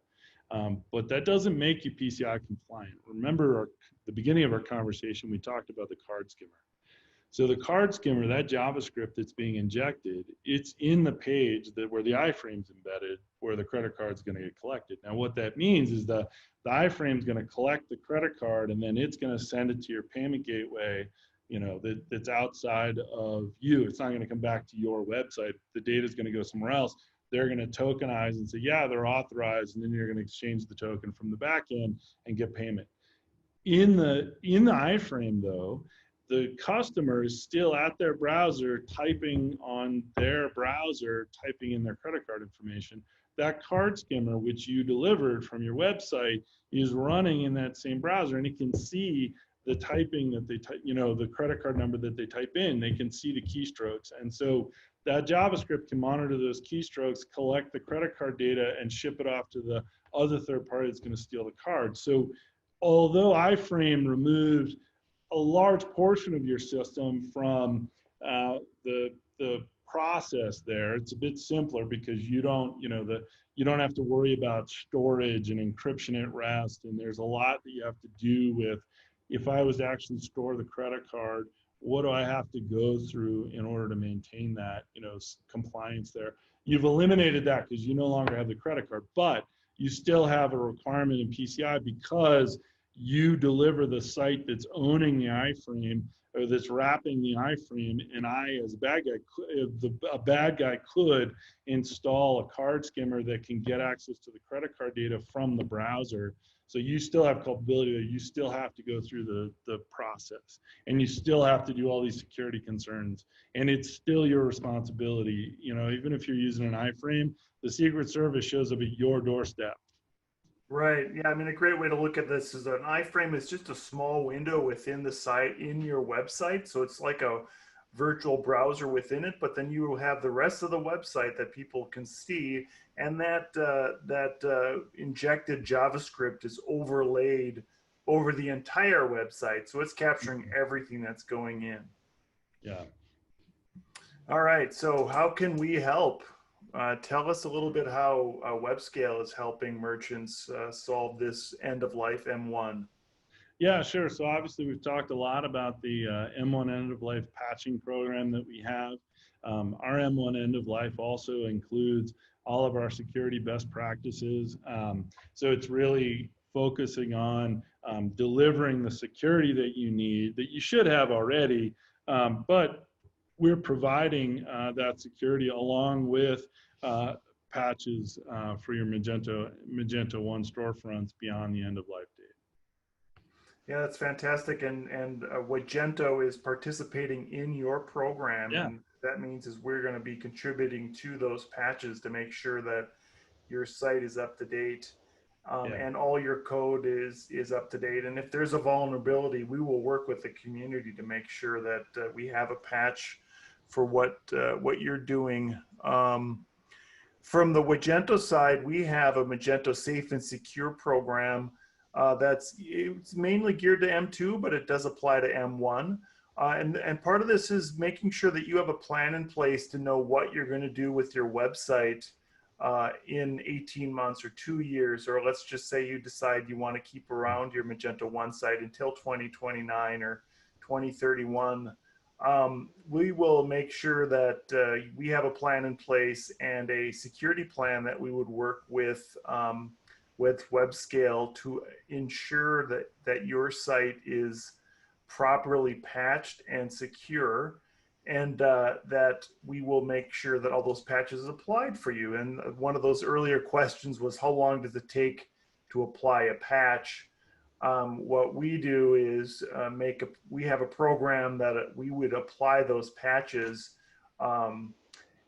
But that doesn't make you PCI compliant. Remember the beginning of our conversation, we talked about the card skimmer. So the card skimmer, that JavaScript that's being injected, it's in the page where the iframe's embedded, where the credit card's going to get collected. Now, what that means is the iframe's going to collect the credit card, and then it's going to send it to your payment gateway, that's outside of you. It's not going to come back to your website. The data's going to go somewhere else. They're going to tokenize and say, yeah, they're authorized, and then you're going to exchange the token from the back end and get payment. In the iframe, though, the customer is still at their browser typing on their browser, typing in their credit card information. That card skimmer, which you delivered from your website, is running in that same browser, and it can see the typing that they type, the credit card number that they type in. They can see the keystrokes. And so that JavaScript can monitor those keystrokes, collect the credit card data, and ship it off to the other third party that's going to steal the card. So although iframe removed a large portion of your system from the process there, it's a bit simpler because you don't have to worry about storage and encryption at rest, and there's a lot that you have to do with, if I was to actually store the credit card, what do I have to go through in order to maintain that compliance there? You've eliminated that because you no longer have the credit card, but you still have a requirement in PCI because you deliver the site that's owning the iframe or that's wrapping the iframe, and I, as a bad guy could install a card skimmer that can get access to the credit card data from the browser. So you still have culpability, that you still have to go through the process, and you still have to do all these security concerns, and it's still your responsibility. Even if you're using an iframe, the Secret Service shows up at your doorstep. Right. Yeah. I mean, a great way to look at this is that an iframe is just a small window within the site in your website. So it's like a virtual browser within it, but then you will have the rest of the website that people can see, and that injected JavaScript is overlaid over the entire website. So it's capturing everything that's going in. Yeah. All right. So how can we help? Tell us a little bit how WebScale is helping merchants solve this end-of-life M1. Yeah, sure. So obviously we've talked a lot about the M1 end-of-life patching program that we have. Our M1 end-of-life also includes all of our security best practices. So it's really focusing on delivering the security that you need, that you should have already, but we're providing that security along with patches for your Magento 1 storefronts beyond the end-of-life date. Yeah, that's fantastic. And Wagento is participating in your program. Yeah. And that means is we're going to be contributing to those patches to make sure that your site is up to date, and all your code is up to date. And if there's a vulnerability, we will work with the community to make sure that we have a patch for what you're doing. From the Wagento side, we have a Magento Safe and Secure program it's mainly geared to M2, but it does apply to M1. And part of this is making sure that you have a plan in place to know what you're going to do with your website in 18 months or 2 years, or let's just say you decide you want to keep around your Magento 1 site until 2029 or 2031. We will make sure that we have a plan in place and a security plan that we would work with WebScale to ensure that your site is properly patched and secure, and that we will make sure that all those patches applied for you. And one of those earlier questions was, how long does it take to apply a patch? What we do is we have a program that we would apply those patches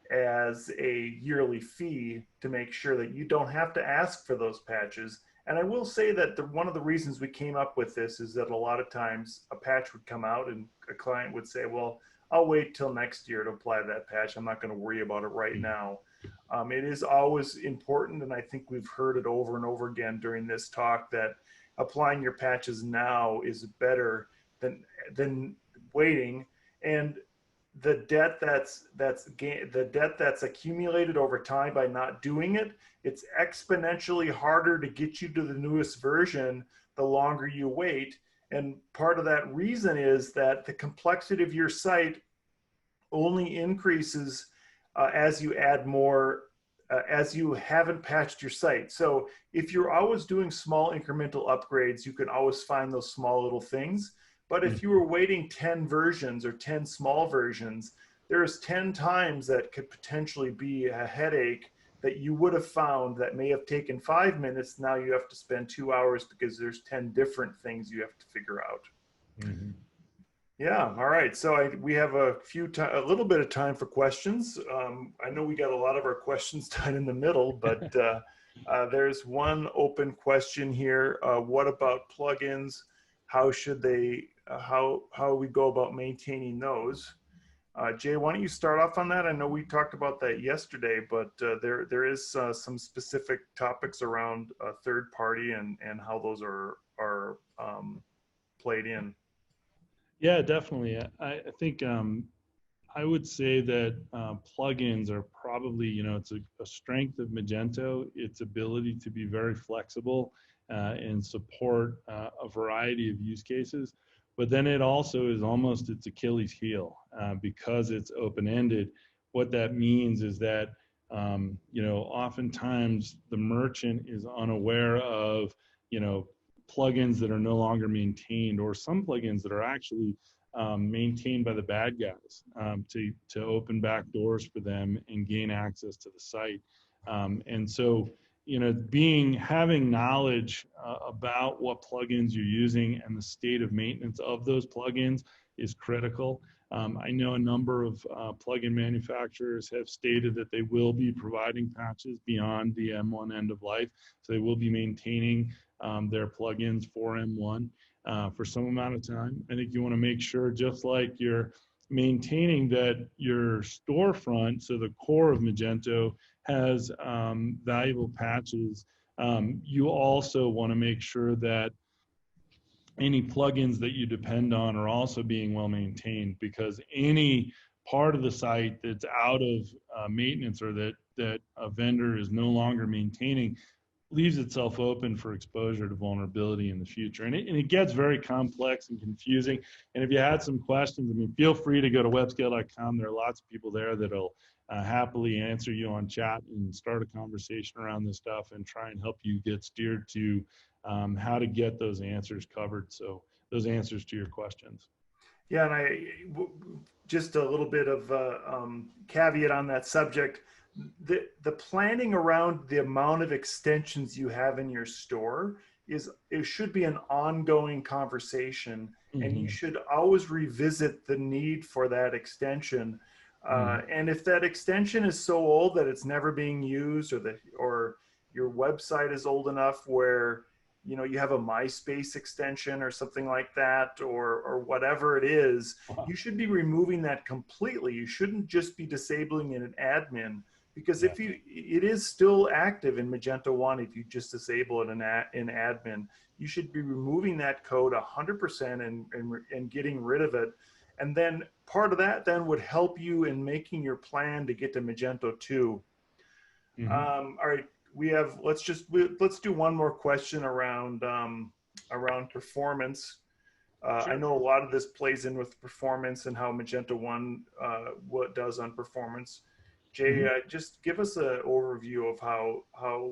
as a yearly fee to make sure that you don't have to ask for those patches. And I will say that one of the reasons we came up with this is that a lot of times a patch would come out and a client would say, well, I'll wait till next year to apply that patch. I'm not going to worry about it right now. It is always important, and I think we've heard it over and over again during this talk, that applying your patches now is better than waiting. And the debt that's accumulated over time by not doing it, it's exponentially harder to get you to the newest version the longer you wait. And part of that reason is that the complexity of your site only increases as you add more, as you haven't patched your site. So if you're always doing small incremental upgrades, you can always find those small little things. But if you were waiting 10 versions or 10 small versions, there's 10 times that could potentially be a headache that you would have found that may have taken 5 minutes. Now you have to spend 2 hours because there's 10 different things you have to figure out. Mm-hmm. Yeah, all right. So we have a little bit of time for questions. I know we got a lot of our questions done in the middle, but there's one open question here. What about plugins? How should they, how we go about maintaining those? Jay, why don't you start off on that? I know we talked about that yesterday, but there is some specific topics around third party and how those are played in. Yeah, definitely. I think I would say that plugins are probably, it's a strength of Magento, its ability to be very flexible and support a variety of use cases. But then it also is almost its Achilles heel because it's open-ended. What that means is that, oftentimes the merchant is unaware of, plugins that are no longer maintained, or some plugins that are actually maintained by the bad guys to open back doors for them and gain access to the site. And so, having knowledge about what plugins you're using and the state of maintenance of those plugins is critical. I know a number of plugin manufacturers have stated that they will be providing patches beyond the M1 end of life. So they will be maintaining their plugins for M1 for some amount of time. I think you want to make sure, just like you're maintaining that your storefront, so the core of Magento has valuable patches, you also want to make sure that any plugins that you depend on are also being well maintained, because any part of the site that's out of maintenance, or that a vendor is no longer maintaining, leaves itself open for exposure to vulnerability in the future. And it gets very complex and confusing. And if you had some questions, feel free to go to webscale.com. There are lots of people there that'll happily answer you on chat and start a conversation around this stuff and try and help you get steered to how to get those answers covered. So those answers to your questions. Yeah, and just a little bit of caveat on that subject. The planning around the amount of extensions you have in your store it should be an ongoing conversation, and you should always revisit the need for that extension. And if that extension is so old that it's never being used, or your website is old enough where you have a MySpace extension or something like that, or whatever it is, you should be removing that completely. You shouldn't just be disabling it in admin. because if it is still active in Magento 1, if you just disable it in admin, you should be removing that code 100% and getting rid of it. And then part of that then would help you in making your plan to get to Magento 2. All right, let's do one more question around performance. Sure. I know a lot of this plays in with performance and how Magento 1 what does on performance. Jay, just give us an overview of how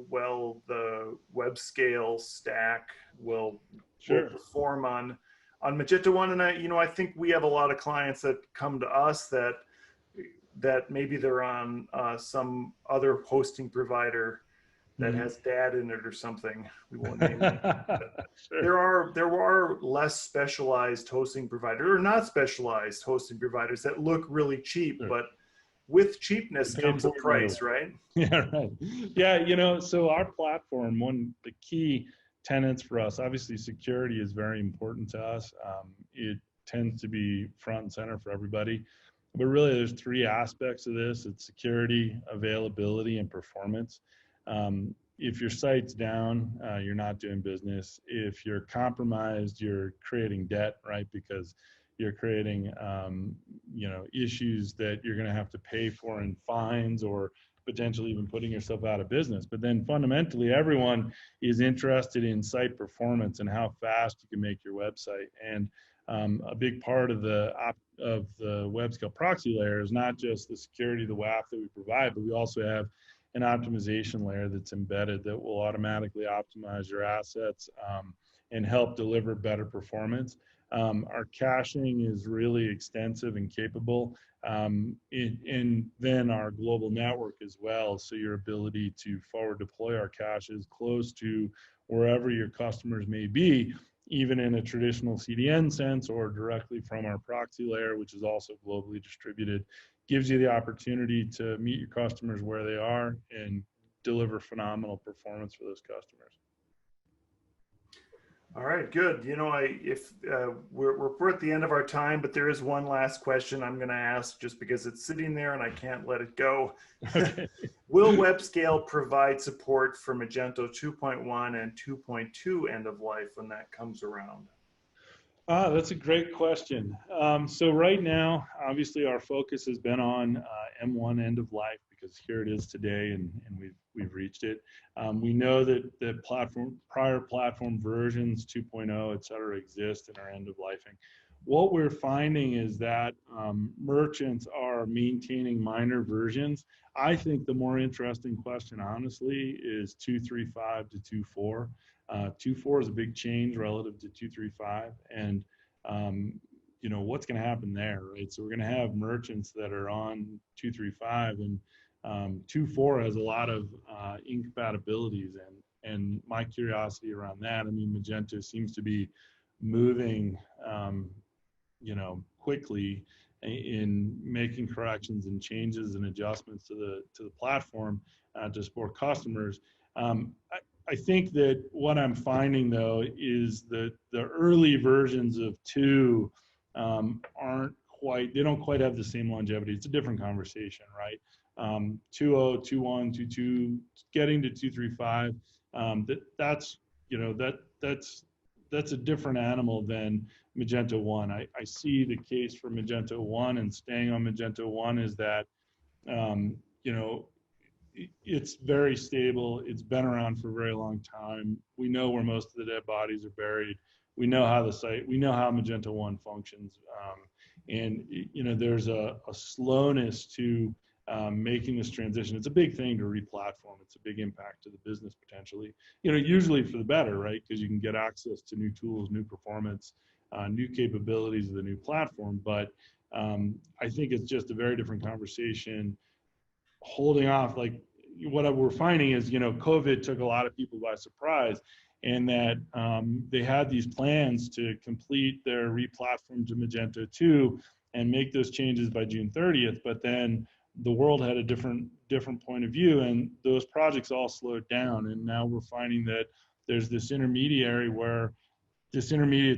well the WebScale stack will perform on Magento 1. And I think we have a lot of clients that come to us that maybe they're on some other hosting provider that has dad in it or something. We won't name it. Sure. There are less specialized hosting providers, or not specialized hosting providers, that look really cheap, but with cheapness comes a price, right? Yeah, right. Yeah, so our platform, the key tenets for us, obviously security is very important to us. It tends to be front and center for everybody. But really, there's three aspects of this. It's security, availability, and performance. If your site's down, you're not doing business. If you're compromised, you're creating debt, right? Because you're creating, issues that you're going to have to pay for in fines, or potentially even putting yourself out of business. But then fundamentally, everyone is interested in site performance and how fast you can make your website. And a big part of the WebScale proxy layer is not just the security, the WAF that we provide, but we also have an optimization layer that's embedded that will automatically optimize your assets and help deliver better performance. Our caching is really extensive and capable, and then our global network as well. So your ability to forward deploy our caches close to wherever your customers may be, even in a traditional CDN sense or directly from our proxy layer, which is also globally distributed, gives you the opportunity to meet your customers where they are and deliver phenomenal performance for those customers. All right, good. We're at the end of our time, but there is one last question I'm going to ask just because it's sitting there and I can't let it go. Okay. Will WebScale provide support for Magento 2.1 and 2.2 end of life when that comes around? That's a great question. So right now, obviously, our focus has been on M1 end of life because here it is today, and we've reached it. We know that the prior platform versions 2.0, et cetera, exist in our end of lifing. What we're finding is that merchants are maintaining minor versions. I think the more interesting question, honestly, is 2.3.5 to 2.4. 2.4 is a big change relative to 2.3.5, and what's going to happen there, right? So we're going to have merchants that are on 2.3.5, and 2.4 has a lot of incompatibilities, and my curiosity around that. I mean, Magento seems to be moving, quickly in making corrections and changes and adjustments to the platform to support customers. I think that what I'm finding though is that the early versions of 2 they don't quite have the same longevity. It's a different conversation, right? 2.0, 2.1, 2.2, getting to 2.3.5, that's a different animal than Magento 1. I see the case for Magento 1 and staying on Magento 1 is that, it's very stable. It's been around for a very long time. We know where most of the dead bodies are buried. We know how Magento 1 functions. And there's a slowness to making this transition. It's a big thing to re-platform. It's a big impact to the business potentially. Usually for the better, right? Because you can get access to new tools, new performance, new capabilities of the new platform. But I think it's just a very different conversation. Holding off, like what we're finding is, COVID took a lot of people by surprise, and that they had these plans to complete their re-platform to Magento 2 and make those changes by June 30th. But then the world had a different point of view, and those projects all slowed down. And now we're finding that there's this intermediate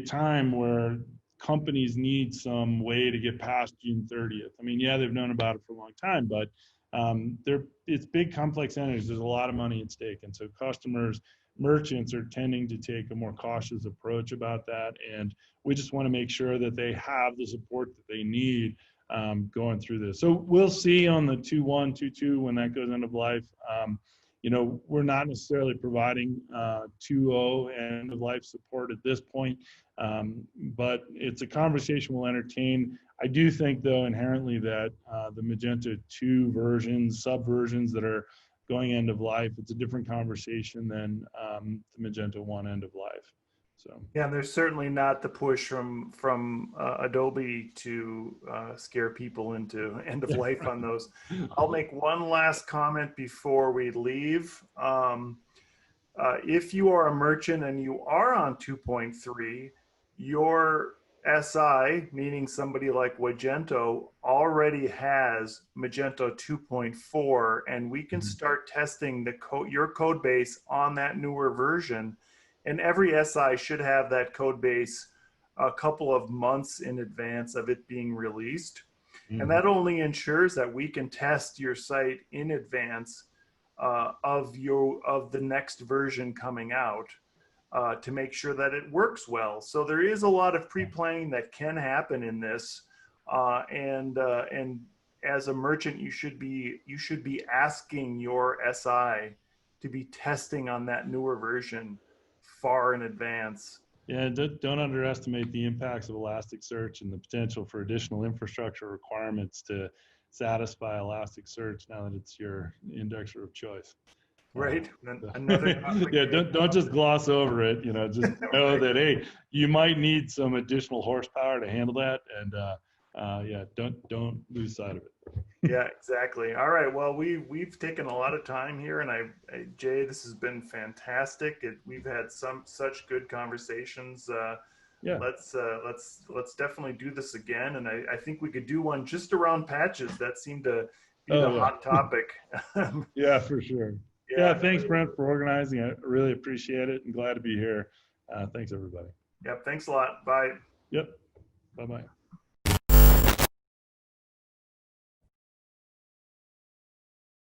time where companies need some way to get past June 30th. I mean, yeah, they've known about it for a long time, but it's big, complex entities. There's a lot of money at stake. And so customers, merchants are tending to take a more cautious approach about that. And we just want to make sure that they have the support that they need going through this. So we'll see on the 2.1, 2.2 when that goes end of life. You know, we're not necessarily providing 2.0 end of life support at this point, but it's a conversation we'll entertain. I do think, though, inherently that the Magento 2 versions, subversions that are going end of life, it's a different conversation than the Magento 1 end of life. So yeah, and there's certainly not the push from Adobe to scare people into end of life on those. I'll make one last comment before we leave. If you are a merchant and you are on 2.3, your SI, meaning somebody like Wagento, already has Magento 2.4, and we can start testing the your code base on that newer version. And every SI should have that code base a couple of months in advance of it being released. And that only ensures that we can test your site in advance of the next version coming out to make sure that it works well. So there is a lot of pre-planning that can happen in this, and as a merchant, you should be asking your SI to be testing on that newer version far in advance. Yeah, don't underestimate the impacts of Elasticsearch and the potential for additional infrastructure requirements to satisfy Elasticsearch now that it's your indexer of choice. Right. Another yeah, don't just gloss over it. You know, just know right. that hey, you might need some additional horsepower to handle that, and yeah, don't lose sight of it. Yeah, exactly. All right. Well, we've taken a lot of time here, and Jay, this has been fantastic. We've had such good conversations. Yeah. Let's definitely do this again, and I think we could do one just around patches. That seemed to be the hot topic. Yeah, for sure. Yeah, thanks, Brent, for organizing. I really appreciate it and glad to be here. Thanks, everybody. Yep, thanks a lot. Bye. Yep, bye-bye.